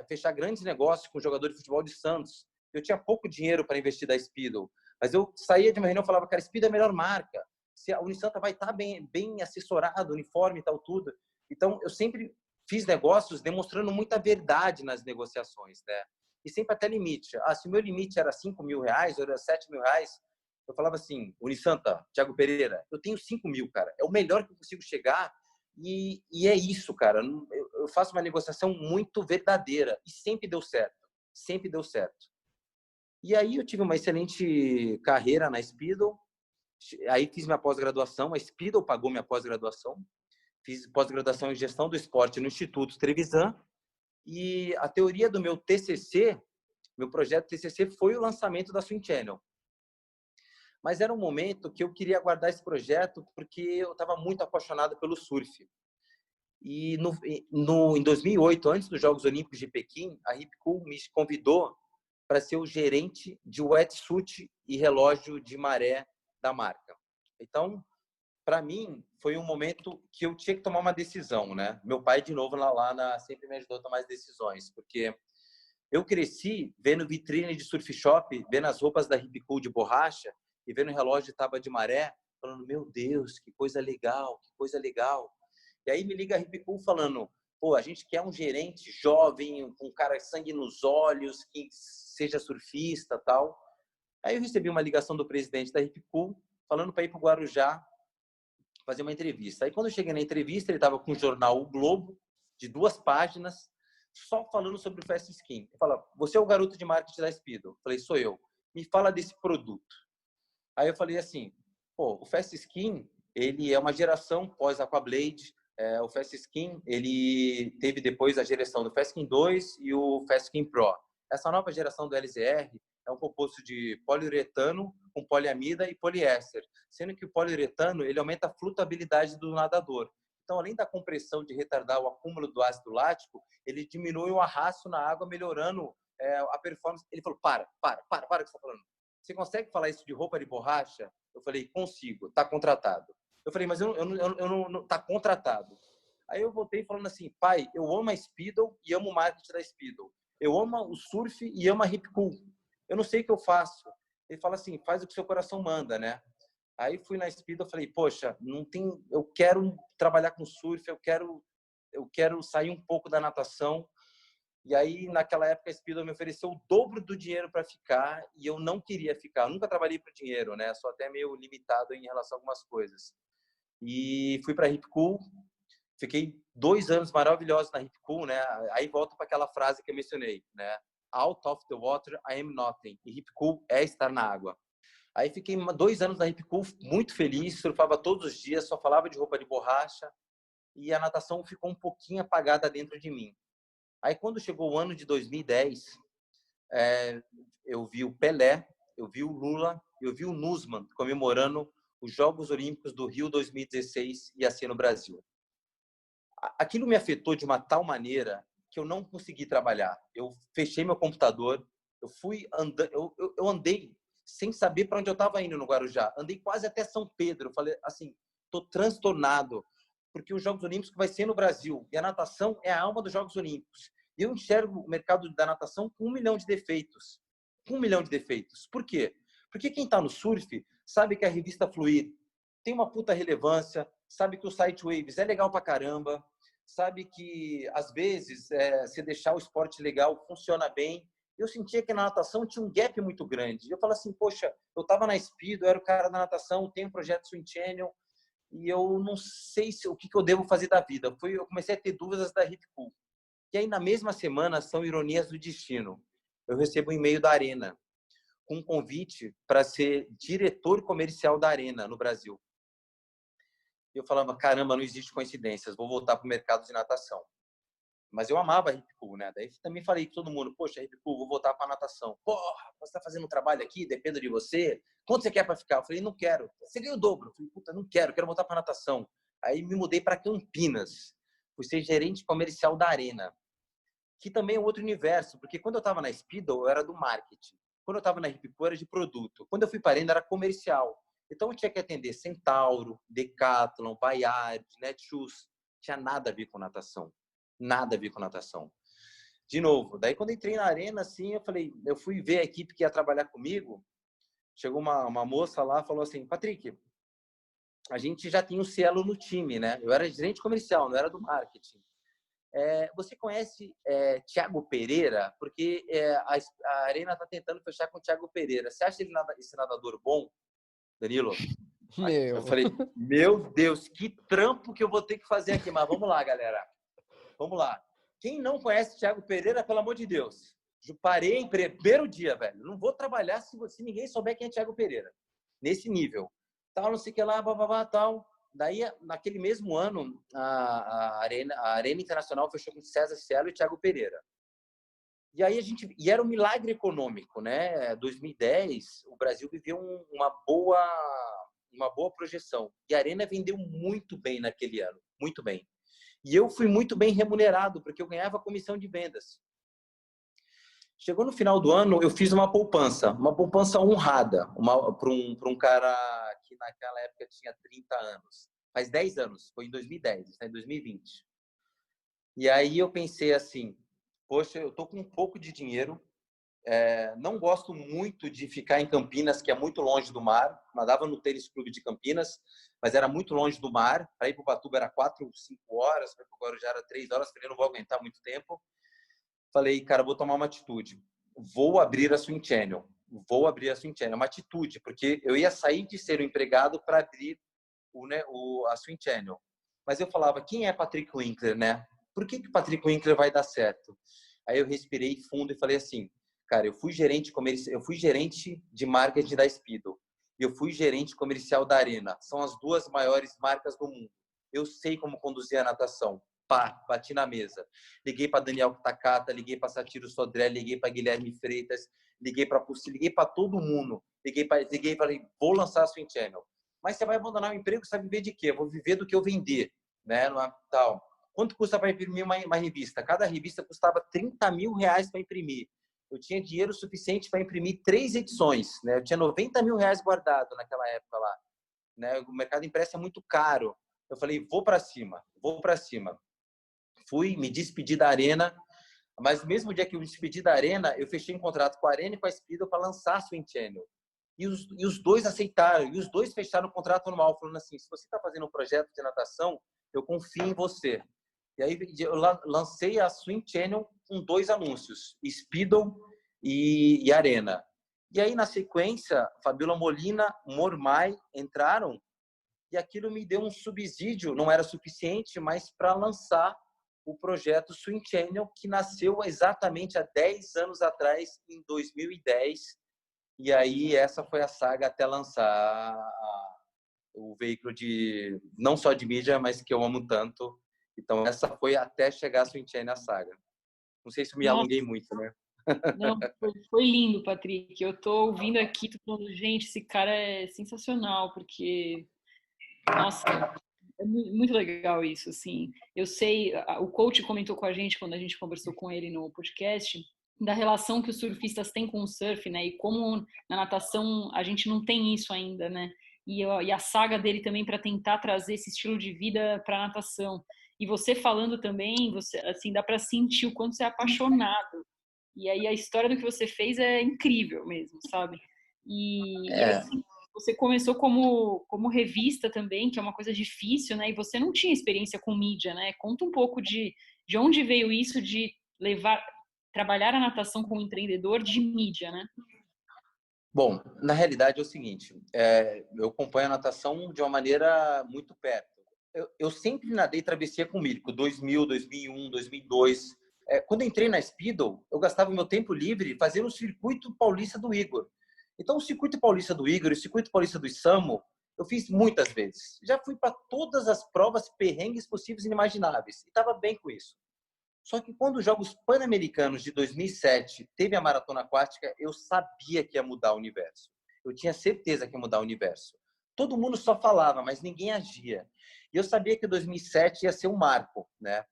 fechar grandes negócios com jogador de futebol de Santos. Eu tinha pouco dinheiro para investir da Speedo, mas eu saía de uma reunião e falava, cara, Speedo é a melhor marca. Se a Unisanta vai estar bem assessorado, uniforme e tal, tudo. Então, eu sempre fiz negócios demonstrando muita verdade nas negociações, né? e sempre até limite. Se o meu limite era R$5.000, ou era R$7.000, eu falava assim, Unisanta, Thiago Pereira, eu tenho 5.000, cara. É o melhor que eu consigo chegar e é isso, cara. Eu faço uma negociação muito verdadeira e sempre deu certo. Sempre deu certo. E aí eu tive uma excelente carreira na Speedle. Aí fiz minha pós-graduação. A Speedle pagou minha pós-graduação. Fiz pós-graduação em gestão do esporte no Instituto Trevisan. E a teoria do meu TCC, meu projeto TCC, foi o lançamento da Swim Channel. Mas era um momento que eu queria guardar esse projeto porque eu estava muito apaixonado pelo surf. E em 2008, antes dos Jogos Olímpicos de Pequim, a Ripcool me convidou para ser o gerente de wetsuit e relógio de maré da marca. Então, para mim, foi um momento que eu tinha que tomar uma decisão, né? Meu pai, de novo, sempre me ajudou a tomar as decisões, porque eu cresci vendo vitrine de surf shop, vendo as roupas da Ripcool de borracha e vendo o relógio de tábua de maré, falando, meu Deus, que coisa legal, que coisa legal. E aí me liga a Ripcool falando, pô, a gente quer um gerente jovem, com cara de sangue nos olhos, que seja surfista, tal. Aí eu recebi uma ligação do presidente da Ripcool falando para ir para o Guarujá fazer uma entrevista. Aí quando eu cheguei na entrevista, ele estava com o jornal O Globo, de 2 páginas, só falando sobre o Fast Skin. Ele fala, você é o garoto de marketing da Speedo? Eu falei, sou eu. Me fala desse produto. Aí eu falei assim, pô, o Fast Skin, ele é uma geração pós-Aquablade. O Fast Skin, ele teve depois a geração do Fast Skin 2 e o Fast Skin Pro. Essa nova geração do LZR é um composto de poliuretano com poliamida e poliéster, sendo que o poliuretano ele aumenta a flutuabilidade do nadador. Então, além da compressão de retardar o acúmulo do ácido lático, ele diminui o arrasto na água, melhorando a performance. Ele falou, para o que você está falando. Você consegue falar isso de roupa de borracha? Eu falei, consigo, está contratado. Eu falei, mas eu não está contratado. Aí eu voltei falando assim, pai, eu amo a Speedo e amo o marketing da Speedo. Eu amo o surf e amo a Ripcool. Eu não sei o que eu faço. Ele fala assim, faz o que seu coração manda, né? Aí fui na Speedo, eu falei, poxa, eu quero trabalhar com surf, eu quero sair um pouco da natação. E aí, naquela época, a Speedo me ofereceu o dobro do dinheiro para ficar e eu não queria ficar. Eu nunca trabalhei por dinheiro, né? Sou até meio limitado em relação a algumas coisas. E fui para a Ripcool, fiquei 2 anos maravilhosos na Ripcool, né? Aí volto para aquela frase que eu mencionei, né? Out of the water, I am nothing. E Ripcool é estar na água. Aí fiquei 2 anos na Ripcool, muito feliz, surfava todos os dias, só falava de roupa de borracha e a natação ficou um pouquinho apagada dentro de mim. Aí quando chegou o ano de 2010, eu vi o Pelé, eu vi o Lula, eu vi o Nussmann comemorando os Jogos Olímpicos do Rio 2016 ia ser no Brasil. Aquilo me afetou de uma tal maneira que eu não consegui trabalhar. Eu fechei meu computador, eu andei sem saber para onde eu estava indo no Guarujá. Andei quase até São Pedro. Eu falei assim, estou transtornado, porque os Jogos Olímpicos vai ser no Brasil e a natação é a alma dos Jogos Olímpicos. E eu enxergo o mercado da natação com 1 milhão de defeitos. 1 milhão de defeitos. Por quê? Porque quem está no surf sabe que a revista Fluir tem uma puta relevância, sabe que o site Waves é legal pra caramba, sabe que, às vezes, se deixar o esporte legal, funciona bem. Eu sentia que na natação tinha um gap muito grande. Eu falava assim, poxa, eu estava na Speedo, eu era o cara da natação, tenho um projeto Swim Channel, e eu não sei o que eu devo fazer da vida. Eu comecei a ter dúvidas da Ripcool. E aí, na mesma semana, são ironias do destino. Eu recebo um e-mail da Arena, com um convite para ser diretor comercial da Arena no Brasil. Eu falava, caramba, não existe coincidências, vou voltar para o mercado de natação. Mas eu amava a Ripcool, né? Daí também falei com todo mundo, poxa, Ripcool, vou voltar para a natação. Porra, você está fazendo um trabalho aqui, dependo de você. Quanto você quer para ficar? Eu falei, não quero. Você ganha o dobro. Eu falei, puta, não quero voltar para a natação. Aí me mudei para Campinas. Fui ser gerente comercial da Arena, que também é outro universo, porque quando eu estava na Speedo, eu era do marketing. Quando eu estava na Ripcool, era de produto. Quando eu fui para a Arena, era comercial. Então, eu tinha que atender Centauro, Decathlon, Bayard, Netshoes. Tinha nada a ver com natação. Nada a ver com natação. De novo, daí quando entrei na Arena, assim, eu fui ver a equipe que ia trabalhar comigo. Chegou uma moça lá, falou assim, Patrick, a gente já tinha o Cielo no time, né? Eu era gerente comercial, não era do marketing. Você conhece Thiago Pereira? Porque a Arena está tentando fechar com o Thiago Pereira. Você acha ele esse nadador bom, Danilo? Eu falei, meu Deus, que trampo que eu vou ter que fazer aqui. Mas vamos lá, galera. Vamos lá. Quem não conhece Thiago Pereira, pelo amor de Deus. Parei em primeiro dia, velho. Não vou trabalhar se ninguém souber quem é Thiago Pereira. Nesse nível. Tal, não sei o que lá, bababá, tal. Daí, naquele mesmo ano, a Arena Internacional fechou com César Cielo e Thiago Pereira. E aí e era um milagre econômico, né? 2010, o Brasil viveu uma boa projeção. E a Arena vendeu muito bem naquele ano, muito bem. E eu fui muito bem remunerado, porque eu ganhava comissão de vendas. Chegou no final do ano, eu fiz uma poupança honrada, para um cara que naquela época tinha 30 anos. Faz 10 anos, foi em 2010, está em 2020. E aí eu pensei assim, poxa, eu tô com um pouco de dinheiro, não gosto muito de ficar em Campinas, que é muito longe do mar. Nadava no Tênis Clube de Campinas, mas era muito longe do mar. Para ir para o Ubatuba era 4, 5 horas, para ir para o Guarujá era 3 horas, falei, não vou aguentar muito tempo. Falei, cara, vou tomar uma atitude. Vou abrir a Swim Channel. Uma atitude, porque eu ia sair de ser um empregado para abrir a Swim Channel. Mas eu falava, quem é Patrick Winkler, né? Por que Patrick Winkler vai dar certo? Aí eu respirei fundo e falei assim, cara, eu fui gerente de marketing da Speedo. Eu fui gerente comercial da Arena. São as 2 maiores marcas do mundo. Eu sei como conduzir a natação. Pá, bati na mesa. Liguei para Daniel Takata, liguei para Satiro Sodré, liguei para Guilherme Freitas, liguei para Pulse, liguei para todo mundo. Liguei e falei, vou lançar a Swim Channel. Mas você vai abandonar o emprego, você vai viver de quê? Eu vou viver do que eu vender, né? Tal. Quanto custa para imprimir uma revista? Cada revista custava R$30 mil para imprimir. Eu tinha dinheiro suficiente para imprimir 3 edições, né? Eu tinha R$90 mil guardado naquela época lá, né? O mercado impresso é muito caro. Eu falei, vou para cima. Fui, me despedi da Arena, mas no mesmo dia que eu me despedi da Arena, eu fechei um contrato com a Arena e com a Speedo para lançar a Swim Channel. E os 2 aceitaram, e os 2 fecharam o contrato anual, falando assim, se você está fazendo um projeto de natação, eu confio em você. E aí eu lancei a Swim Channel com 2 anúncios, Speedo e Arena. E aí, na sequência, Fabiola Molina, Mormai entraram, e aquilo me deu um subsídio, não era suficiente, mas para lançar o projeto Swim Channel, que nasceu exatamente há 10 anos atrás, em 2010. E aí essa foi a saga até lançar o veículo não só de mídia, mas que eu amo tanto. Então essa foi até chegar a Swim Channel, a saga. Não sei se eu me alonguei muito, né? Não, foi lindo, Patrick. Eu tô ouvindo aqui, tô falando, gente, esse cara é sensacional, porque, nossa, é muito legal isso, assim. Eu sei, o coach comentou com a gente quando a gente conversou com ele no podcast, da relação que os surfistas têm com o surf, né? E como na natação a gente não tem isso ainda, né? E a saga dele também para tentar trazer esse estilo de vida para a natação. E você falando também, você assim dá para sentir o quanto você é apaixonado. E aí a história do que você fez é incrível mesmo, sabe? E aí você começou como revista também, que é uma coisa difícil, né? E você não tinha experiência com mídia, né? Conta um pouco de onde veio isso de trabalhar a natação como empreendedor de mídia, né? Bom, na realidade é o seguinte, eu acompanho a natação de uma maneira muito perto. Eu sempre nadei travessia com Mirko, 2000, 2001, 2002. Quando eu entrei na Speedo, eu gastava meu tempo livre fazendo o circuito paulista do Igor. Então, o circuito paulista do Igor e o circuito paulista do Isamo, eu fiz muitas vezes. Já fui para todas as provas perrengues possíveis e inimagináveis. E estava bem com isso. Só que quando os Jogos Pan-Americanos de 2007 teve a maratona aquática, eu sabia que ia mudar o universo. Eu tinha certeza que ia mudar o universo. Todo mundo só falava, mas ninguém agia. E eu sabia que 2007 ia ser um marco, né?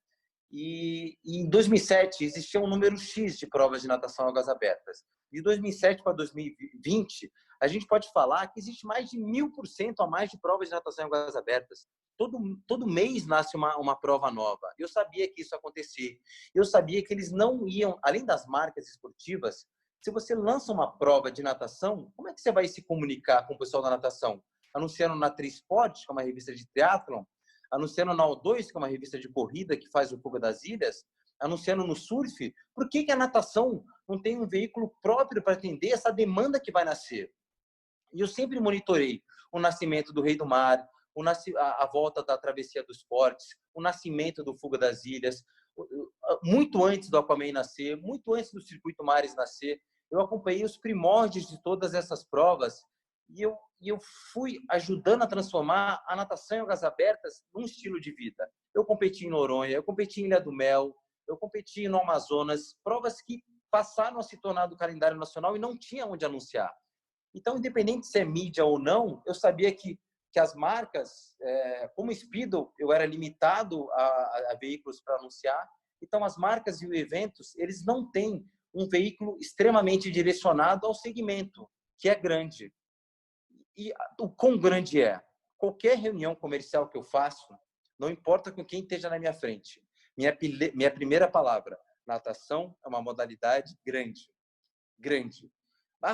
E em 2007 existia um número X de provas de natação em águas abertas. De 2007 para 2020, a gente pode falar que existe mais de 1000% a mais de provas de natação em águas abertas. Todo mês nasce uma prova nova. Eu sabia que isso ia acontecer. Eu sabia que eles não iam, além das marcas esportivas, se você lança uma prova de natação, como é que você vai se comunicar com o pessoal da natação? Anunciando na Trisport, que é uma revista de triatlon, anunciando na O2, que é uma revista de corrida que faz o Fuga das Ilhas, anunciando no surf. Por que a natação não tem um veículo próprio para atender essa demanda que vai nascer? E eu sempre monitorei o nascimento do Rei do Mar, a volta da Travessia dos Esportes, o nascimento do Fuga das Ilhas, muito antes do Aquaman nascer, muito antes do Circuito Mares nascer. Eu acompanhei os primórdios de todas essas provas e eu fui ajudando a transformar a natação em águas abertas num estilo de vida. Eu competi em Noronha, eu competi em Ilha do Mel, eu competi no Amazonas, provas que passaram a se tornar do calendário nacional e não tinha onde anunciar. Então, independente se é mídia ou não, eu sabia que as marcas, como Speedo, eu era limitado a veículos para anunciar. Então, as marcas e os eventos, eles não têm um veículo extremamente direcionado ao segmento, que é grande. E o quão grande é? Qualquer reunião comercial que eu faço, não importa com quem esteja na minha frente, minha primeira palavra, natação é uma modalidade grande. Grande.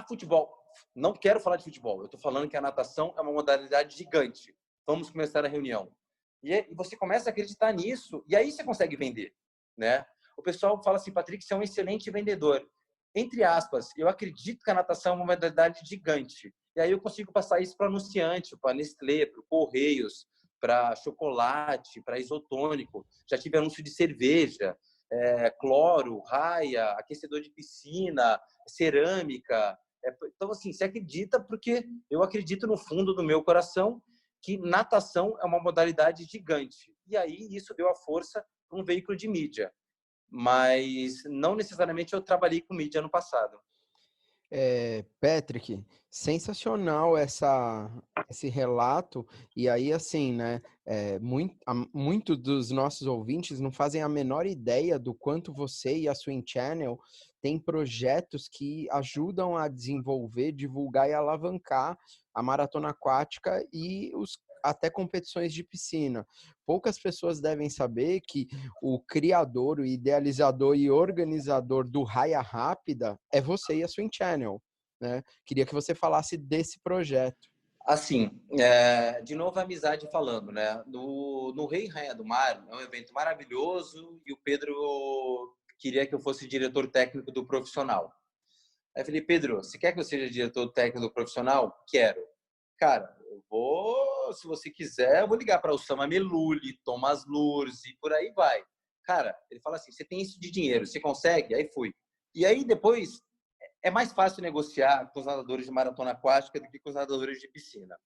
Futebol. Não quero falar de futebol. Eu estou falando que a natação é uma modalidade gigante. Vamos começar a reunião. E você começa a acreditar nisso e aí você consegue vender, né? O pessoal fala assim, Patrick, você é um excelente vendedor. Entre aspas, eu acredito que a natação é uma modalidade gigante. E aí eu consigo passar isso para anunciante, para Nestlé, para Correios, para chocolate, para isotônico. Já tive anúncio de cerveja, cloro, raia, aquecedor de piscina, cerâmica. Então, assim, você acredita porque eu acredito no fundo do meu coração que natação é uma modalidade gigante. E aí isso deu a força para um veículo de mídia. Mas não necessariamente eu trabalhei com mídia no passado. Patrick, sensacional esse relato. E aí, assim, né? Muito dos nossos ouvintes não fazem a menor ideia do quanto você e a Swim Channel têm projetos que ajudam a desenvolver, divulgar e alavancar a maratona aquática e até competições de piscina. Poucas pessoas devem saber que o criador, o idealizador e organizador do Raia Rápida é você e a Swim Channel, né? Queria que você falasse desse projeto. Assim, de novo a amizade falando, né? No Rei e Rainha do Mar é um evento maravilhoso e o Pedro queria que eu fosse diretor técnico do profissional. Aí eu falei, Pedro, você quer que eu seja diretor técnico do profissional? Quero. Cara, eu vou, se você quiser, eu vou ligar para o Osama Meluli, Thomas Lurs e por aí vai. Cara, ele fala assim, você tem isso de dinheiro, você consegue? Aí fui. E aí depois é mais fácil negociar com os nadadores de maratona aquática do que com os nadadores de piscina.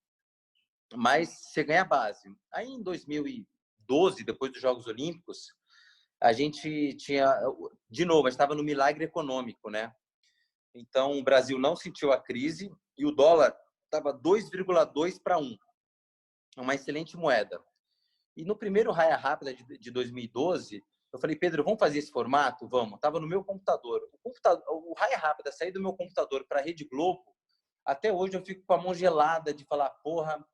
Mas você ganha base. Aí em 2012, depois dos Jogos Olímpicos, a gente tinha, de novo, a gente estava no milagre econômico, né? Então, o Brasil não sentiu a crise e o dólar estava 2,2 para 1. Uma excelente moeda. E no primeiro Raia Rápida de 2012, eu falei, Pedro, vamos fazer esse formato? Vamos. Estava no meu computador. O Raia Rápida sair do meu computador para a Rede Globo, até hoje eu fico com a mão gelada de falar, porra,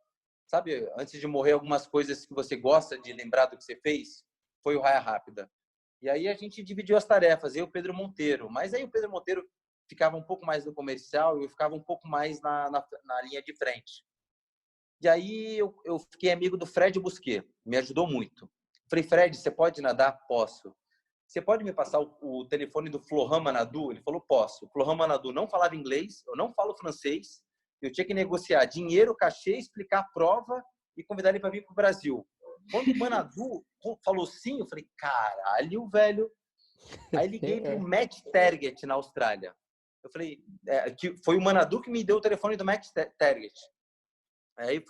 sabe, antes de morrer, algumas coisas que você gosta de lembrar do que você fez, foi o Raia Rápida. E aí a gente dividiu as tarefas, eu e o Pedro Monteiro. Mas aí o Pedro Monteiro ficava um pouco mais no comercial e eu ficava um pouco mais na linha de frente. E aí eu fiquei amigo do Fred Busquet, me ajudou muito. Falei, Fred, você pode nadar? Posso. Você pode me passar o telefone do Florent Manadou? Ele falou, posso. O Florent Manadou não falava inglês, eu não falo francês, eu tinha que negociar dinheiro, cachê, explicar a prova e convidar ele para vir para o Brasil. Quando o Manadou falou sim, eu falei, caralho, velho. Aí liguei para o Matt Target na Austrália. Eu falei, que foi o Manadou que me deu o telefone do Matt Target. Aí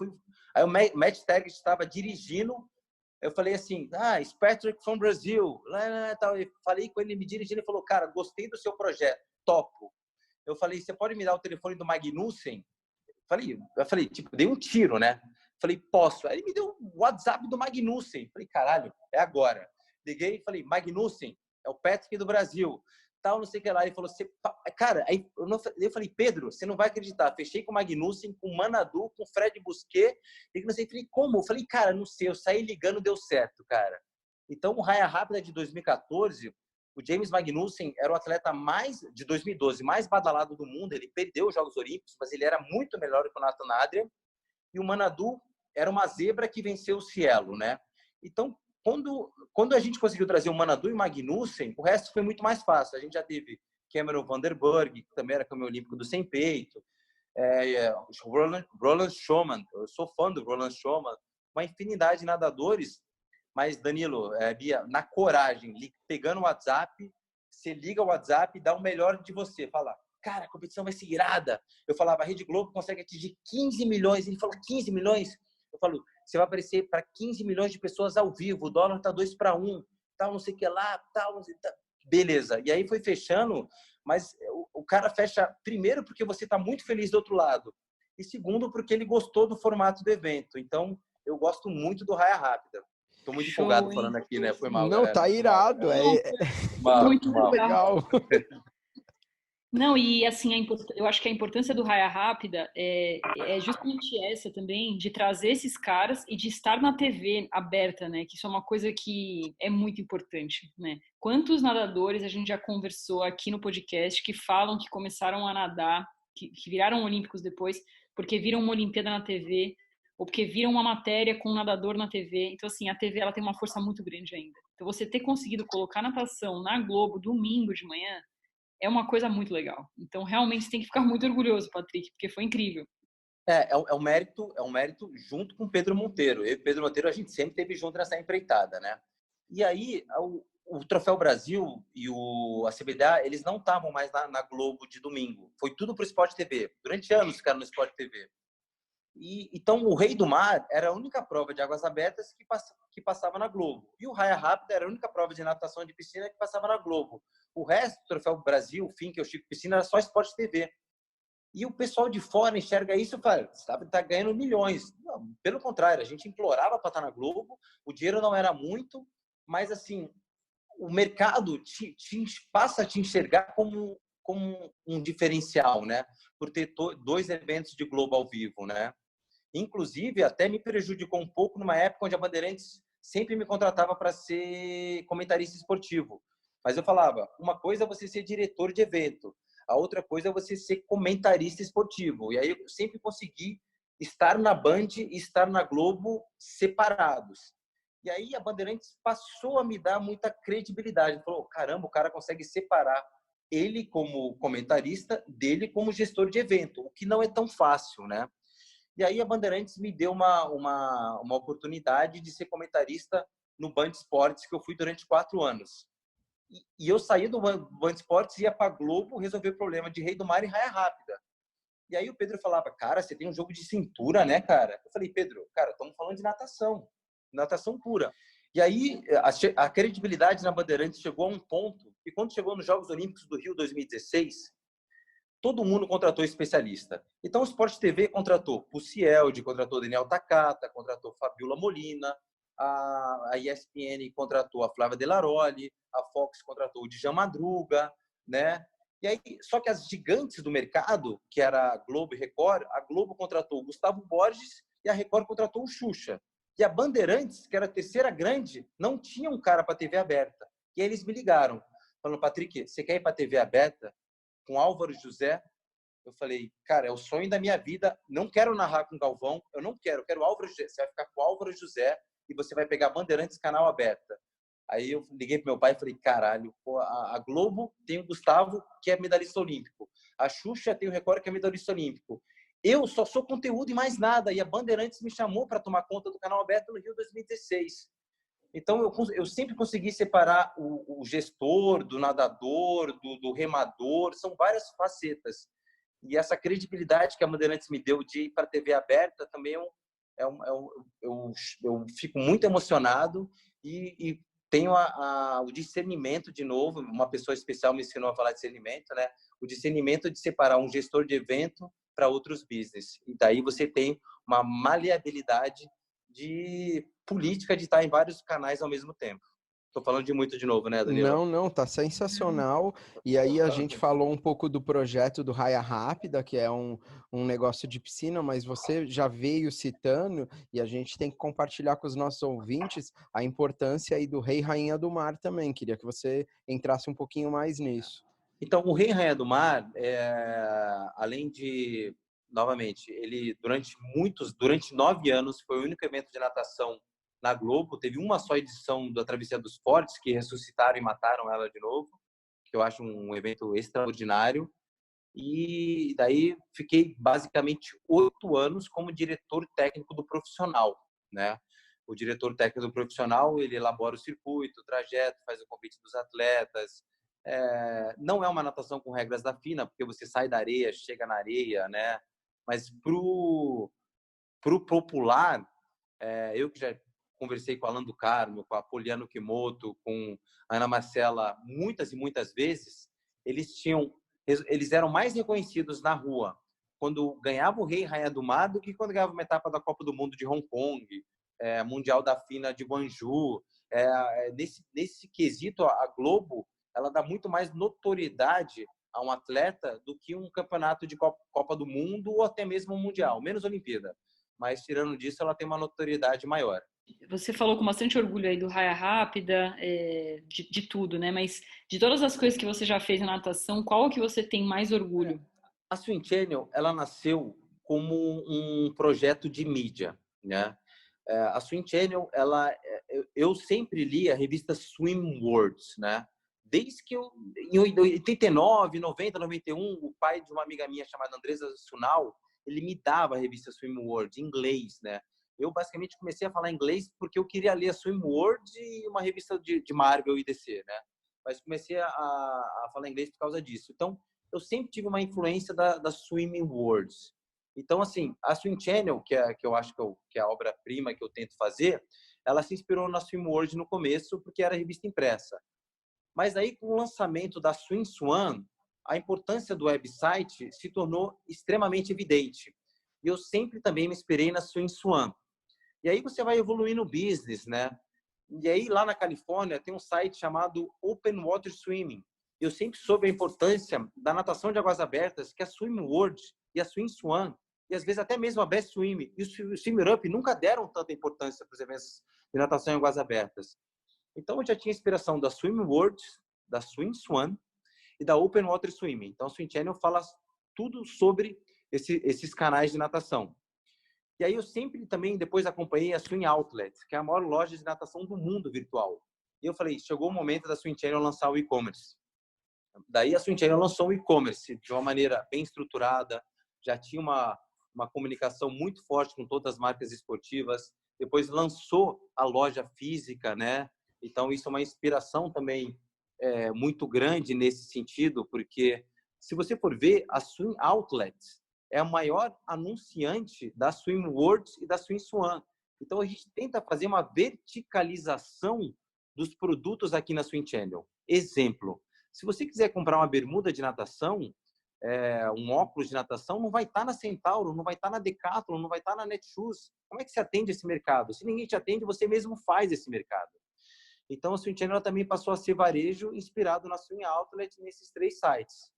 o Matt Target estava dirigindo. Eu falei assim, it's Patrick from Brazil. Eu falei com ele, me dirigindo e falou, cara, gostei do seu projeto, topo. Eu falei, você pode me dar o telefone do Magnussen? Eu falei, tipo, dei um tiro, né? Falei, posso. Aí ele me deu o WhatsApp do Magnussen. Falei, caralho, é agora. Liguei e falei, Magnussen, é o Patrick do Brasil. Tal, não sei o que lá. Ele falou, cara, aí eu falei, Pedro, você não vai acreditar. Fechei com o Magnussen, com o Manadou, com o Fred Busquet. E não sei, falei, como? Eu falei, cara, não sei, eu saí ligando, deu certo, cara. Então, o Raia Rápida de 2014, o James Magnussen era o atleta de 2012, mais badalado do mundo. Ele perdeu os Jogos Olímpicos, mas ele era muito melhor que o Nathan Adrian. E o Manadou era uma zebra que venceu o Cielo, né? Então, quando a gente conseguiu trazer o Manadu e o Magnussen, o resto foi muito mais fácil. A gente já teve Cameron Vanderburg, que também era campeão olímpico do 100 peito, Roland Schoeman, eu sou fã do Roland Schoeman, uma infinidade de nadadores, mas, Danilo, Bia, na coragem, pegando o WhatsApp, você liga o WhatsApp e dá o melhor de você, fala, cara, a competição vai ser irada. Eu falava, a Rede Globo consegue atingir 15 milhões, ele falou, 15 milhões? Eu falo, você vai aparecer para 15 milhões de pessoas ao vivo, o dólar tá 2-1, tal, não sei o que lá, tal, não sei, tal. Beleza. E aí foi fechando, mas o cara fecha, primeiro, porque você tá muito feliz do outro lado, e segundo, porque ele gostou do formato do evento. Então, eu gosto muito do Raia Rápida. Tô muito empolgado falando aqui, né? Foi mal, não, galera. tá irado. Muito legal. Não, e assim, eu acho que a importância do Raia Rápida é justamente essa também, de trazer esses caras e de estar na TV aberta, né? Que isso é uma coisa que é muito importante, né? Quantos nadadores a gente já conversou aqui no podcast que falam que começaram a nadar, que viraram olímpicos depois, porque viram uma Olimpíada na TV, ou porque viram uma matéria com um nadador na TV. Então, assim, a TV ela tem uma força muito grande ainda. Então, você ter conseguido colocar natação na Globo domingo de manhã, é uma coisa muito legal. Então, realmente, você tem que ficar muito orgulhoso, Patrick, porque foi incrível. É um mérito junto com o Pedro Monteiro. Eu e o Pedro Monteiro, a gente sempre esteve junto nessa empreitada, né? E aí, o Troféu Brasil e a CBDA, eles não estavam mais na Globo de domingo. Foi tudo pro Sport TV. Durante anos ficaram no Sport TV. Então, o Rei do Mar era a única prova de águas abertas que passava na Globo. E o Raia Rápida era a única prova de natação de piscina que passava na Globo. O resto, o Troféu Brasil, o FIM, que é o Chico Piscina, era só Sport TV. E o pessoal de fora enxerga isso e fala, você está ganhando milhões. Não, pelo contrário, a gente implorava para estar na Globo, o dinheiro não era muito, mas, assim, o mercado passa a te enxergar como um diferencial, né? Por ter 2 eventos de Globo ao vivo, né? Inclusive, até me prejudicou um pouco numa época onde a Bandeirantes sempre me contratava para ser comentarista esportivo. Mas eu falava, uma coisa é você ser diretor de evento, a outra coisa é você ser comentarista esportivo. E aí eu sempre consegui estar na Band e estar na Globo separados. E aí a Bandeirantes passou a me dar muita credibilidade. Falou, caramba, o cara consegue separar ele como comentarista dele como gestor de evento, o que não é tão fácil, né? E aí a Bandeirantes me deu uma oportunidade de ser comentarista no Band Esportes, que eu fui durante 4 anos. E eu saí do Band Esportes e ia para a Globo resolver o problema de Rei do Mar e Raia Rápida. E aí o Pedro falava, cara, você tem um jogo de cintura, né, cara? Eu falei, Pedro, cara, estamos falando de natação pura. E aí a credibilidade na Bandeirantes chegou a um ponto, e quando chegou nos Jogos Olímpicos do Rio 2016, todo mundo contratou especialista. Então, o Sport TV contratou o Cielde, contratou Daniel Takata, contratou Fabiola Molina, a ESPN contratou a Flávia Delaroli, a Fox contratou o Djan Madruga, né? E aí, só que as gigantes do mercado, que era a Globo e Record, a Globo contratou o Gustavo Borges e a Record contratou o Xuxa. E a Bandeirantes, que era a terceira grande, não tinha um cara para TV aberta. E aí eles me ligaram, falando, Patrick, você quer ir para TV aberta? Com Álvaro José? Eu falei, cara, é o sonho da minha vida, não quero narrar com Galvão, eu quero Álvaro José, você vai ficar com Álvaro José e você vai pegar Bandeirantes canal aberta. Aí eu liguei pro meu pai e falei, caralho, pô, a Globo tem o Gustavo, que é medalhista olímpico, a Xuxa tem o Record, que é medalhista olímpico, eu só sou conteúdo e mais nada, e a Bandeirantes me chamou para tomar conta do canal aberto no Rio 2016. Então, eu sempre consegui separar o gestor, do nadador, do remador, são várias facetas. E essa credibilidade que a Bandeirantes me deu de ir para a TV aberta também eu fico muito emocionado e tenho o discernimento, de novo, uma pessoa especial me ensinou a falar de discernimento, né? O discernimento de separar um gestor de evento para outros business. E daí você tem uma maleabilidade de política de estar em vários canais ao mesmo tempo. Estou falando de muito de novo, né, Danilo? Não, tá sensacional. E aí a gente falou um pouco do projeto do Raia Rápida, que é um negócio de piscina, mas você já veio citando, e a gente tem que compartilhar com os nossos ouvintes a importância aí do Rei e Rainha do Mar também. Queria que você entrasse um pouquinho mais nisso. Então, o Rei e Rainha do Mar, além de, novamente, ele durante 9 anos foi o único evento de natação na Globo. Teve uma só edição da Travessia dos Fortes, que ressuscitaram e mataram ela de novo, que eu acho um evento extraordinário. E daí fiquei basicamente 8 anos como diretor técnico do profissional, né? O diretor técnico do profissional, ele elabora o circuito, o trajeto, faz o convite dos atletas. Não é uma natação com regras da FINA, porque você sai da areia, chega na areia, né? Mas pro popular, eu que já conversei com a Alan do Carmo, com a Poliana Kimoto, com a Ana Marcela muitas e muitas vezes, eles eram mais reconhecidos na rua quando ganhava o Rei e Rainha do Mar do que quando ganhava uma etapa da Copa do Mundo de Hong Kong, Mundial da FINA de Guangzhou. Nesse quesito, a Globo ela dá muito mais notoriedade a um atleta do que um campeonato de Copa do Mundo ou até mesmo um Mundial, menos Olimpíada. Mas, tirando disso, ela tem uma notoriedade maior. Você falou com bastante orgulho aí do raia rápida, de tudo, né? Mas de todas as coisas que você já fez na natação, qual é que você tem mais orgulho? A Swim Channel, ela nasceu como um projeto de mídia, né? A Swim Channel, eu sempre li a revista Swim Words, né? Desde que em 89, 90, 91, o pai de uma amiga minha chamada Andresa Sunal, ele me dava a revista Swim Words em inglês, né? Eu basicamente comecei a falar inglês porque eu queria ler a Swim Words e uma revista de Marvel e DC, né? Mas comecei a falar inglês por causa disso. Então, eu sempre tive uma influência da Swimming Words. Então, assim, a Swim Channel, que eu acho que é a obra-prima que eu tento fazer, ela se inspirou na Swim Words no começo, porque era revista impressa. Mas aí, com o lançamento da Swim Swan, a importância do website se tornou extremamente evidente. E eu sempre também me inspirei na Swim Swan. E aí você vai evoluindo o business, né? E aí, lá na Califórnia, tem um site chamado Open Water Swimming. Eu sempre soube a importância da natação de águas abertas, que a Swim World e a Swim Swan, e às vezes até mesmo a Best Swim e o Swimmer Up nunca deram tanta importância para os eventos de natação em águas abertas. Então, eu já tinha inspiração da Swim World, da Swim Swan e da Open Water Swimming. Então, a Swim Channel fala tudo sobre esses canais de natação. E aí eu sempre também depois acompanhei a Swim Outlet, que é a maior loja de natação do mundo virtual. E eu falei, chegou o momento da Swim Channel lançar o e-commerce. Daí a Swim Channel lançou o e-commerce de uma maneira bem estruturada, já tinha uma comunicação muito forte com todas as marcas esportivas. Depois lançou a loja física, né? Então isso é uma inspiração também muito grande nesse sentido, porque se você for ver, a Swim Outlet é a maior anunciante da Swim World e da Swim Swan. Então, a gente tenta fazer uma verticalização dos produtos aqui na Swim Channel. Exemplo, se você quiser comprar uma bermuda de natação, um óculos de natação, não vai estar na Centauro, não vai estar na Decathlon, não vai estar na Netshoes. Como é que você atende esse mercado? Se ninguém te atende, você mesmo faz esse mercado. Então, a Swim Channel também passou a ser varejo inspirado na Swim Outlet nesses 3 sites.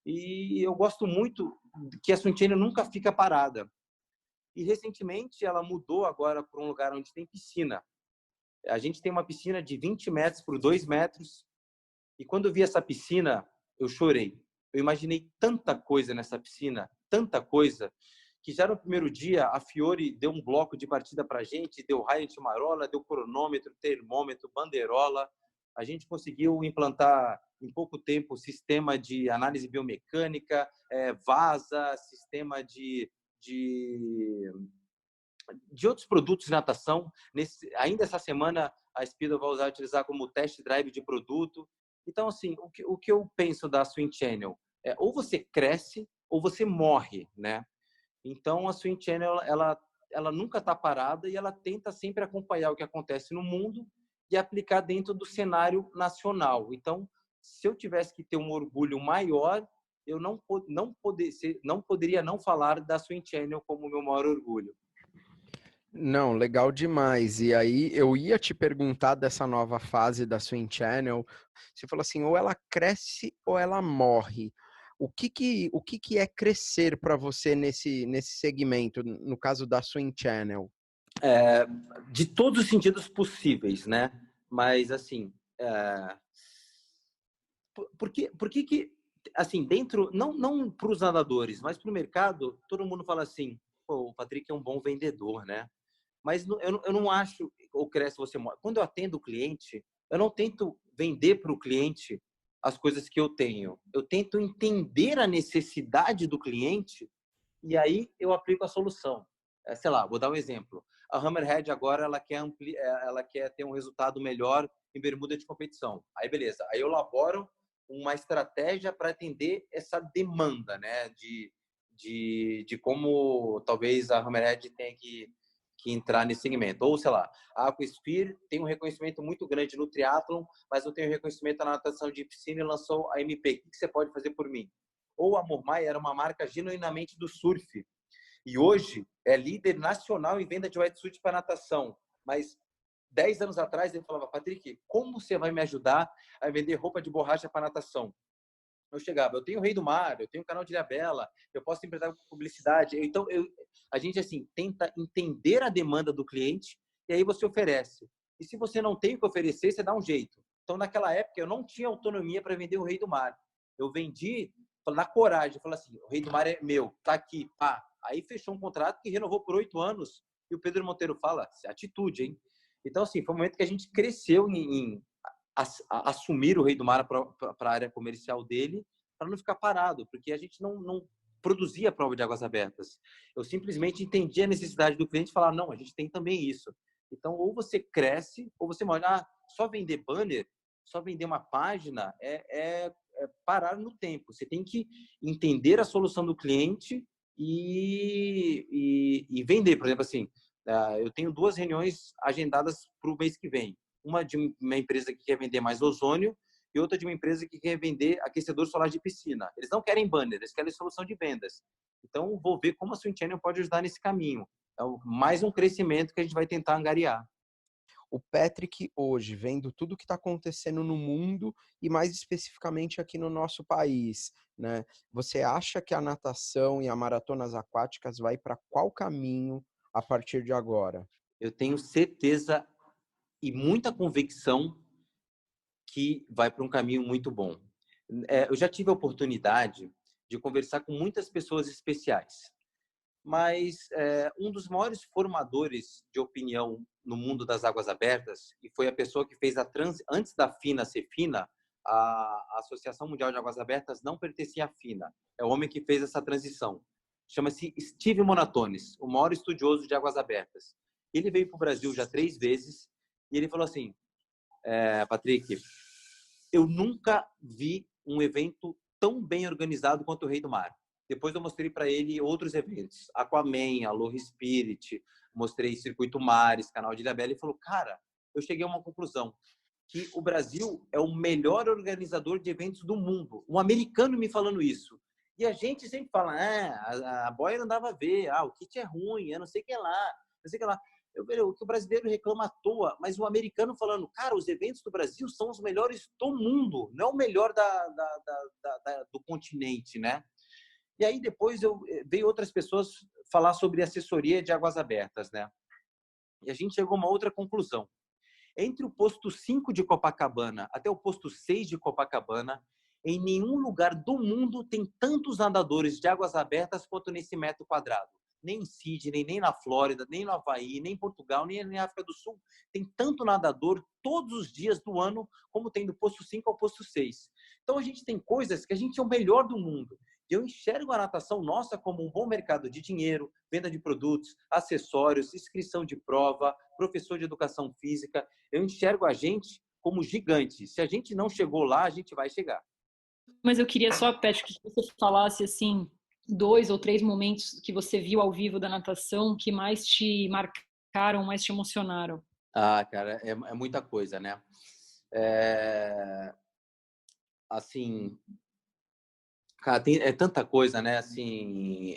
E eu gosto muito que a Swim Channel nunca fica parada. E recentemente ela mudou agora para um lugar onde tem piscina. A gente tem uma piscina de 20 metros por 2 metros. E quando eu vi essa piscina, eu chorei. Eu imaginei tanta coisa nessa piscina, tanta coisa, que já no primeiro dia a Fiore deu um bloco de partida para a gente, deu raio antimarola, deu cronômetro, termômetro, bandeirola. A gente conseguiu implantar em pouco tempo sistema de análise biomecânica, VASA, sistema de outros produtos de natação. Ainda essa semana a Speedo vai utilizar como test drive de produto. Então, assim, o que eu penso da Swim Channel é ou você cresce ou você morre, né? Então, a Swim Channel, ela nunca está parada e ela tenta sempre acompanhar o que acontece no mundo e aplicar dentro do cenário nacional. Então, se eu tivesse que ter um orgulho maior, eu não poderia não falar da Swim Channel como o meu maior orgulho. Não, legal demais. E aí eu ia te perguntar dessa nova fase da Swim Channel. Você falou assim, ou ela cresce ou ela morre. O que é crescer para você nesse segmento, no caso da Swim Channel? De todos os sentidos possíveis, né? Mas assim, por que assim, dentro, não para os nadadores, mas para o mercado, todo mundo fala assim, pô, o Patrick é um bom vendedor, né? Mas eu não acho, ou cresce você morre. Quando eu atendo o cliente, eu não tento vender para o cliente as coisas que eu tenho. Eu tento entender a necessidade do cliente e aí eu aplico a solução. Sei lá, vou dar um exemplo. A Hammerhead agora ela quer ter um resultado melhor em bermuda de competição. Aí beleza. Aí eu elaboro uma estratégia para atender essa demanda, né? De como talvez a Hammerhead tenha que entrar nesse segmento. Ou, sei lá, a Aquasphere tem um reconhecimento muito grande no triatlon, mas não tem um reconhecimento na natação de piscina e lançou a MP. O que você pode fazer por mim? Ou a Mormai era uma marca genuinamente do surf. E hoje é líder nacional em venda de wetsuit para natação. Mas 10 anos atrás ele falava, Patrick, como você vai me ajudar a vender roupa de borracha para natação? Eu chegava, eu tenho o Rei do Mar, eu tenho o canal de Ilhabela, eu posso emprestar publicidade. Então, a gente, assim, tenta entender a demanda do cliente e aí você oferece. E se você não tem o que oferecer, você dá um jeito. Então, naquela época, eu não tinha autonomia para vender o Rei do Mar. Eu vendi na coragem, falei assim, o Rei do Mar é meu, tá aqui, pá. Aí fechou um contrato que renovou por 8 anos. E o Pedro Monteiro fala, atitude, hein? Então, assim, foi um momento que a gente cresceu em assumir o Rei do Mar para a área comercial dele, para não ficar parado, porque a gente não produzia prova de águas abertas. Eu simplesmente entendi a necessidade do cliente e falar, não, a gente tem também isso. Então, ou você cresce, ou você pode, só vender banner, só vender uma página, é parar no tempo. Você tem que entender a solução do cliente e vender. Por exemplo, assim, eu tenho 2 reuniões agendadas para o mês que vem. Uma de uma empresa que quer vender mais ozônio e outra de uma empresa que quer vender aquecedor solar de piscina. Eles não querem banner, eles querem solução de vendas. Então, vou ver como a Swim Channel pode ajudar nesse caminho. É mais um crescimento que a gente vai tentar angariar. O Patrick hoje, vendo tudo que está acontecendo no mundo e mais especificamente aqui no nosso país, né? Você acha que a natação e a maratonas aquáticas vai para qual caminho a partir de agora? Eu tenho certeza e muita convicção que vai para um caminho muito bom. Eu já tive a oportunidade de conversar com muitas pessoas especiais, mas um dos maiores formadores de opinião no mundo das águas abertas, e foi a pessoa que fez antes da FINA ser FINA, a Associação Mundial de Águas Abertas não pertencia à FINA, é o homem que fez essa transição. Chama-se Steve Monatones, o maior estudioso de águas abertas. Ele veio para o Brasil já 3 vezes e ele falou assim, Patrick, eu nunca vi um evento tão bem organizado quanto o Rei do Mar. Depois eu mostrei para ele outros eventos, Aquaman, Aloha Spirit, mostrei Circuito Mares, Canal de Ilhabela, e falou, cara, eu cheguei a uma conclusão, que o Brasil é o melhor organizador de eventos do mundo. Um americano me falando isso. E a gente sempre fala, a boia não dava a ver, o kit é ruim, eu não sei o que lá, não sei o que lá. O que o brasileiro reclama à toa, mas o americano falando, cara, os eventos do Brasil são os melhores do mundo, não é o melhor do continente, né? E aí depois veio outras pessoas falar sobre assessoria de águas abertas, né? E a gente chegou a uma outra conclusão. Entre o posto 5 de Copacabana até o posto 6 de Copacabana, em nenhum lugar do mundo tem tantos nadadores de águas abertas quanto nesse metro quadrado. Nem em Sydney, nem na Flórida, nem no Havaí, nem em Portugal, nem na África do Sul. Tem tanto nadador todos os dias do ano como tem do posto 5 ao posto 6. Então, a gente tem coisas que a gente é o melhor do mundo. Eu enxergo a natação nossa como um bom mercado de dinheiro, venda de produtos, acessórios, inscrição de prova, professor de educação física. Eu enxergo a gente como gigante. Se a gente não chegou lá, a gente vai chegar. Mas eu queria só, Patrick, que você falasse assim 2 ou 3 momentos que você viu ao vivo da natação que mais te marcaram, mais te emocionaram. Cara, é muita coisa, né? Assim, cara, é tanta coisa, né? Assim,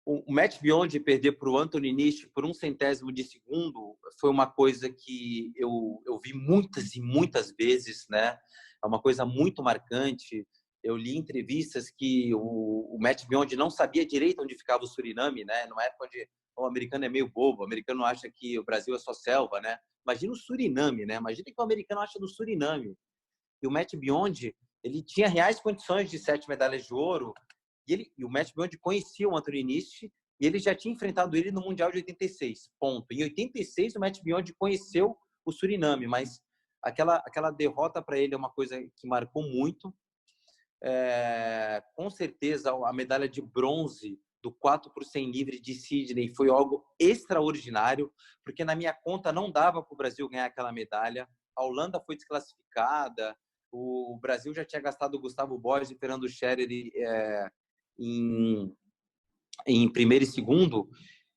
o Matt Biondi perder para o Anthony Nish por 1/100º de segundo foi uma coisa que eu vi muitas e muitas vezes, né? É uma coisa muito marcante. Eu li entrevistas que o Matt Biondi não sabia direito onde ficava o Suriname, né? Numa época onde o americano é meio bobo, o americano acha que o Brasil é só selva, né? Imagina o Suriname, né? Imagina o que o americano acha do Suriname. E o Matt Biondi, ele tinha reais condições de 7 medalhas de ouro, e o Matt Biondi conhecia o Anthony Nish, E ele já tinha enfrentado ele no Mundial de 86, ponto. Em 86, o Matt Biondi conheceu o Suriname, mas aquela derrota para ele é uma coisa que marcou muito. Com certeza, a medalha de bronze do 4 por 100 livre de Sydney foi algo extraordinário, porque na minha conta não dava para o Brasil ganhar aquela medalha. A Holanda foi desclassificada, o Brasil já tinha gastado o Gustavo Borges e Fernando Scherer em primeiro e segundo,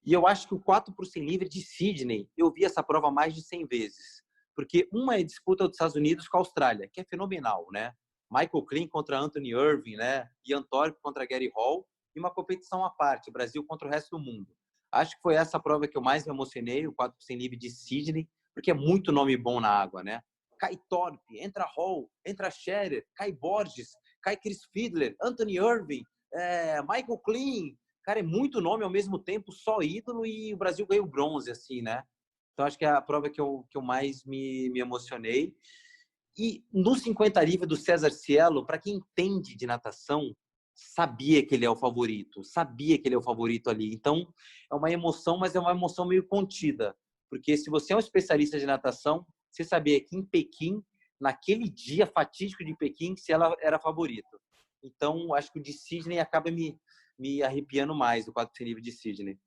e eu acho que o 4 por 100 livre de Sydney, eu vi essa prova mais de 100 vezes, porque uma é a disputa dos Estados Unidos com a Austrália, que é fenomenal, né? Michael Klein contra Anthony Irving, né? Ian Thorpe contra Gary Hall, e uma competição à parte, Brasil contra o resto do mundo. Acho que foi essa prova que eu mais me emocionei, o 4 por 100 livre de Sydney, porque é muito nome bom na água, né? Cai Thorpe, entra Hall, entra Scherer, cai Borges, cai Chris Fiedler, Anthony Irving, Michael Klein. Cara, é muito nome ao mesmo tempo, só ídolo, e o Brasil ganhou bronze, assim, né? Então, acho que é a prova que eu mais me emocionei. E no 50 livre do César Cielo, para quem entende de natação, sabia que ele é o favorito ali. Então, é uma emoção, mas é uma emoção meio contida. Porque se você é um especialista de natação, você sabia que em Pequim, naquele dia fatídico de Pequim, se ela era favorito. Então, acho que o de Sydney acaba me arrepiando mais, do 4 por 100 livre de Sydney.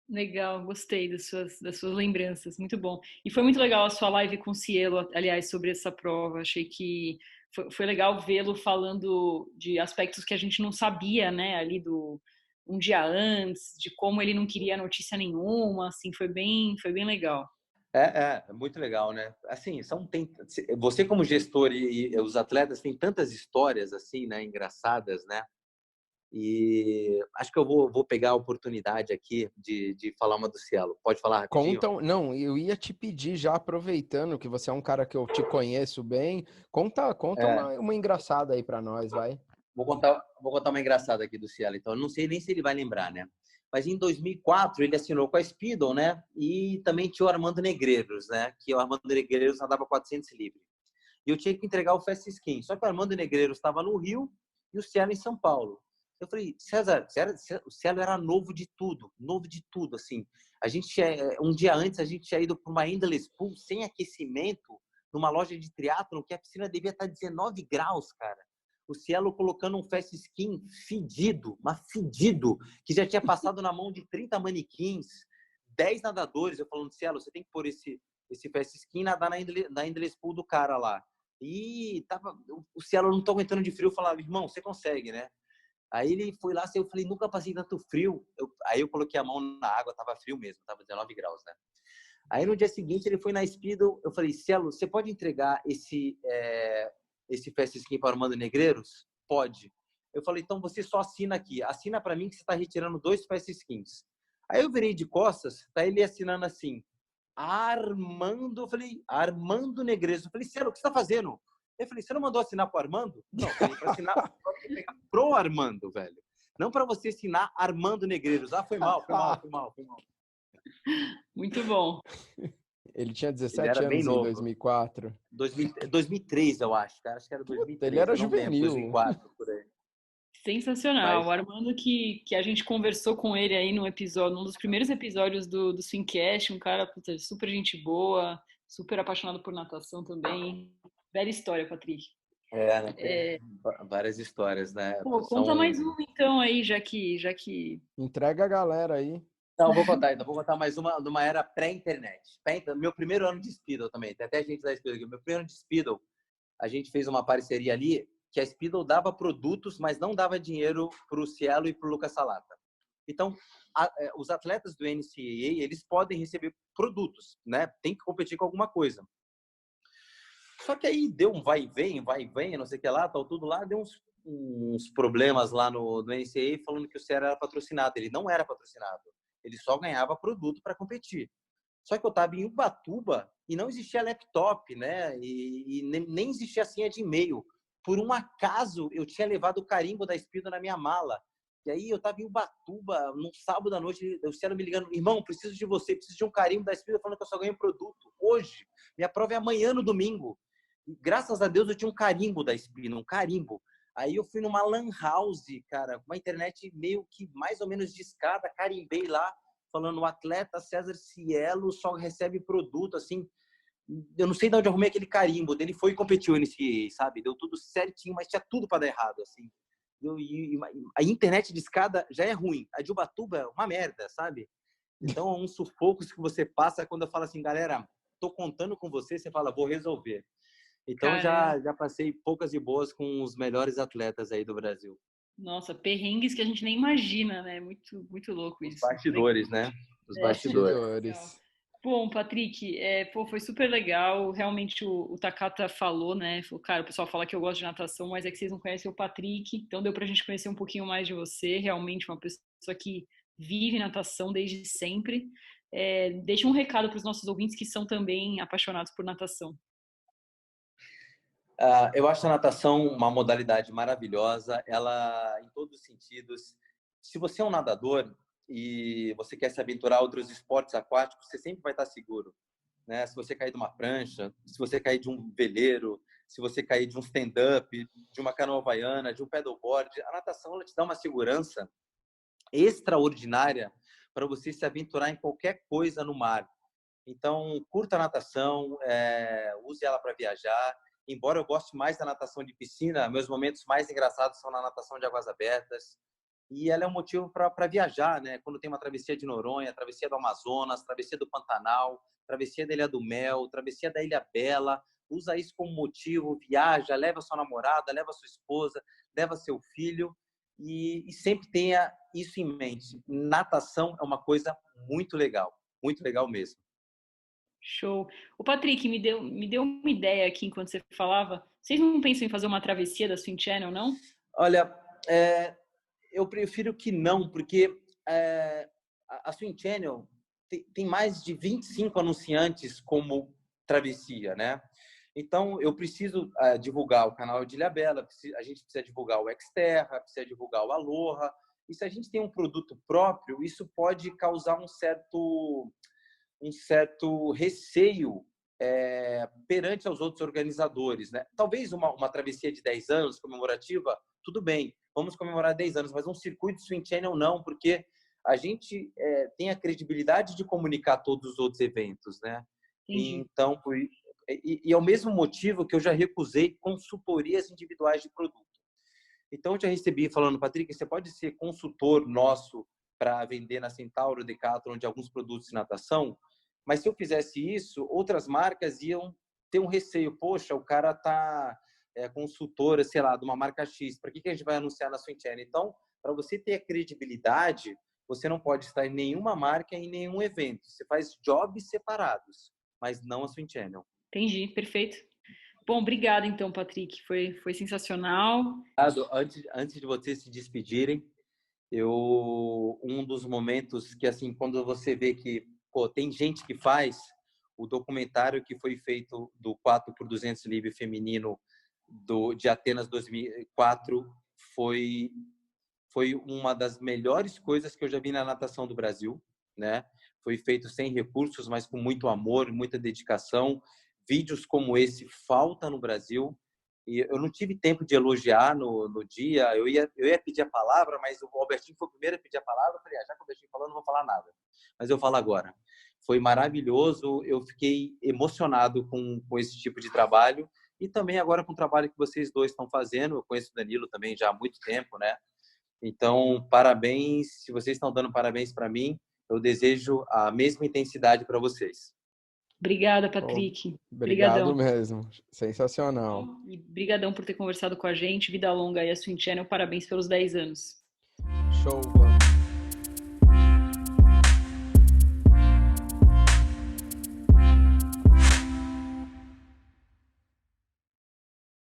Legal, gostei das suas lembranças, muito bom. E foi muito legal a sua live com o Cielo, aliás, sobre essa prova. Achei que foi legal vê-lo falando de aspectos que a gente não sabia, né, ali um dia antes, de como ele não queria notícia nenhuma, assim, foi bem legal. É muito legal, né? Assim, você como gestor e os atletas têm tantas histórias assim, né, engraçadas, né? E acho que eu vou pegar a oportunidade aqui de falar uma do Cielo. Pode falar rapidinho? Não, eu ia te pedir, já aproveitando que você é um cara que eu te conheço bem, conta uma engraçada aí para nós, vai. Vou contar uma engraçada aqui do Cielo, então. Eu não sei nem se ele vai lembrar, né? Mas em 2004 ele assinou com a Speedo, né? E também tinha o Armando Negreiros, né? Que o Armando Negreiros nadava 400 livre. E eu tinha que entregar o Fast Skin. Só que o Armando Negreiros estava no Rio e o Cielo em São Paulo. Eu falei, César, o Cielo era novo de tudo, assim. Um dia antes, a gente tinha ido para uma Endless Pool sem aquecimento, numa loja de triatlon, que a piscina devia estar 19 graus, cara. O Cielo colocando um Fast Skin fedido, que já tinha passado na mão de 30 manequins, 10 nadadores. Eu falando, Cielo, você tem que pôr esse Fast Skin e nadar na Endless Pool do cara lá. E o Cielo não tô aguentando de frio. Eu falava, irmão, você consegue, né? Aí ele foi lá, eu falei, nunca passei tanto frio. Aí eu coloquei a mão na água, tava frio mesmo, tava 19 graus, né? Aí no dia seguinte ele foi na Speedo, eu falei, Cielo, você pode entregar esse Fast Skin para o Armando Negreiros? Pode. Eu falei, então você só assina aqui. Assina para mim que você está retirando 2 Fast Skins. Aí eu virei de costas, tá ele assinando assim, Armando, eu falei, Armando Negreiros. Eu falei, Cielo, o que você está fazendo? Eu falei, você não mandou assinar para o Armando? Não, eu falei, para assinar pro Armando, velho. Não para você assinar Armando Negreiros. Foi mal. Muito bom. Ele tinha 17 anos em 2004. 2003, eu acho, cara. Acho que era 2003. Ele era juvenil. 2004, por aí. Sensacional. O Armando, que a gente conversou com ele aí num dos primeiros episódios do Swincast, um cara super gente boa, super apaixonado por natação também. Bela história, Patrick. Né? Várias histórias, né? Pô, conta mais uma então aí, já que... Entrega a galera aí. Não, vou contar mais uma de uma era pré-internet. Meu primeiro ano de Speedo também, tem até gente da Speedo aqui. Meu primeiro ano de Speedo, a gente fez uma parceria ali, que a Speedo dava produtos, mas não dava dinheiro para o Cielo e para o Lucas Salata. Então, os atletas do NCAA, eles podem receber produtos, né? Tem que competir com alguma coisa. Só que aí deu um vai e vem, não sei o que lá, tal, tudo lá, deu uns problemas lá no NCAA falando que o Cielo era patrocinado. Ele não era patrocinado. Ele só ganhava produto para competir. Só que eu estava em Ubatuba e não existia laptop, né? E nem existia senha de e-mail. Por um acaso, eu tinha levado o carimbo da Speedo na minha mala. E aí eu estava em Ubatuba, num sábado à noite, o Cielo me ligando, irmão, preciso de você, preciso de um carimbo da Speedo, falando que eu só ganho produto hoje. Minha prova é amanhã no domingo. E, graças a Deus eu tinha um carimbo da Speedo, um carimbo. Aí eu fui numa lan house, cara, uma internet meio que mais ou menos discada, carimbei lá, falando o atleta César Cielo só recebe produto, assim, eu não sei de onde eu arrumei aquele carimbo dele, foi e competiu nesse, sabe? Deu tudo certinho, mas tinha tudo para dar errado, assim. A internet discada já é ruim, a de Ubatuba é uma merda, sabe? Então, é um sufoco que você passa quando eu falo assim, galera, tô contando com você, você fala, vou resolver. Então, já passei poucas e boas com os melhores atletas aí do Brasil. Nossa, perrengues que a gente nem imagina, né? Muito, muito louco isso. Os bastidores, né? Os bastidores. Bom, Patrick, foi super legal. Realmente o Takata falou, né? Falou, cara, o pessoal fala que eu gosto de natação, mas é que vocês não conhecem o Patrick. Então deu pra gente conhecer um pouquinho mais de você. Realmente uma pessoa que vive natação desde sempre. Deixa um recado para os nossos ouvintes que são também apaixonados por natação. Eu acho a natação uma modalidade maravilhosa. Ela, em todos os sentidos, se você é um nadador e você quer se aventurar a outros esportes aquáticos, você sempre vai estar seguro, né? Se você cair de uma prancha, se você cair de um veleiro, se você cair de um stand-up, de uma canoa havaiana, de um paddleboard, a natação ela te dá uma segurança extraordinária para você se aventurar em qualquer coisa no mar. Então, curta a natação, use ela para viajar. Embora eu goste mais da natação de piscina, meus momentos mais engraçados são na natação de águas abertas. E ela é um motivo para viajar, né? Quando tem uma travessia de Noronha, travessia do Amazonas, travessia do Pantanal, travessia da Ilha do Mel, travessia da Ilha Bela. Usa isso como motivo, viaja, leva sua namorada, leva sua esposa, leva seu filho e sempre tenha isso em mente. Natação é uma coisa muito legal mesmo. Show. O Patrick me deu uma ideia aqui enquanto você falava. Vocês não pensam em fazer uma travessia da Swim Channel, não? Olha, eu prefiro que não, porque a Swim Channel tem mais de 25 anunciantes como travessia, né? Então, eu preciso divulgar o canal de Ilhabela, a gente precisa divulgar o Xterra, precisa divulgar o Aloha. E se a gente tem um produto próprio, isso pode causar um certo receio perante aos outros organizadores, né? Talvez uma travessia de 10 anos comemorativa, tudo bem, vamos comemorar 10 anos, mas um circuito Swim Channel não, porque a gente tem a credibilidade de comunicar todos os outros eventos, né? Então, é o mesmo motivo que eu já recusei consultorias individuais de produto. Então, eu já recebi falando, Patrick, você pode ser consultor nosso para vender na Centauro, Decathlon, de alguns produtos de natação? Mas se eu fizesse isso, outras marcas iam ter um receio. Poxa, o cara tá consultora, sei lá, de uma marca X. Para que a gente vai anunciar na Swim Channel? Então, para você ter a credibilidade, você não pode estar em nenhuma marca, em nenhum evento. Você faz jobs separados, mas não a Swim Channel. Entendi, perfeito. Bom, obrigada então, Patrick. Foi sensacional. Antes de vocês se despedirem, um dos momentos que, assim, quando você vê que tem gente que faz o documentário que foi feito do 4x200 livre feminino de Atenas 2004 foi uma das melhores coisas que eu já vi na natação do Brasil, né? Foi feito sem recursos, mas com muito amor, muita dedicação. Vídeos como esse faltam no Brasil. E eu não tive tempo de elogiar no dia. Eu ia pedir a palavra, mas o Albertinho foi o primeiro a pedir a palavra. Eu falei, já que o Albertinho falou, não vou falar nada. Mas eu falo agora. Foi maravilhoso. Eu fiquei emocionado com esse tipo de trabalho. E também agora com o trabalho que vocês dois estão fazendo. Eu conheço o Danilo também já há muito tempo, né? Então, parabéns. Se vocês estão dando parabéns para mim, eu desejo a mesma intensidade para vocês. Obrigada, Patrick. Obrigado mesmo. Sensacional. E brigadão por ter conversado com a gente. Vida longa aí a Swim Channel. Parabéns pelos 10 anos. Show, mano.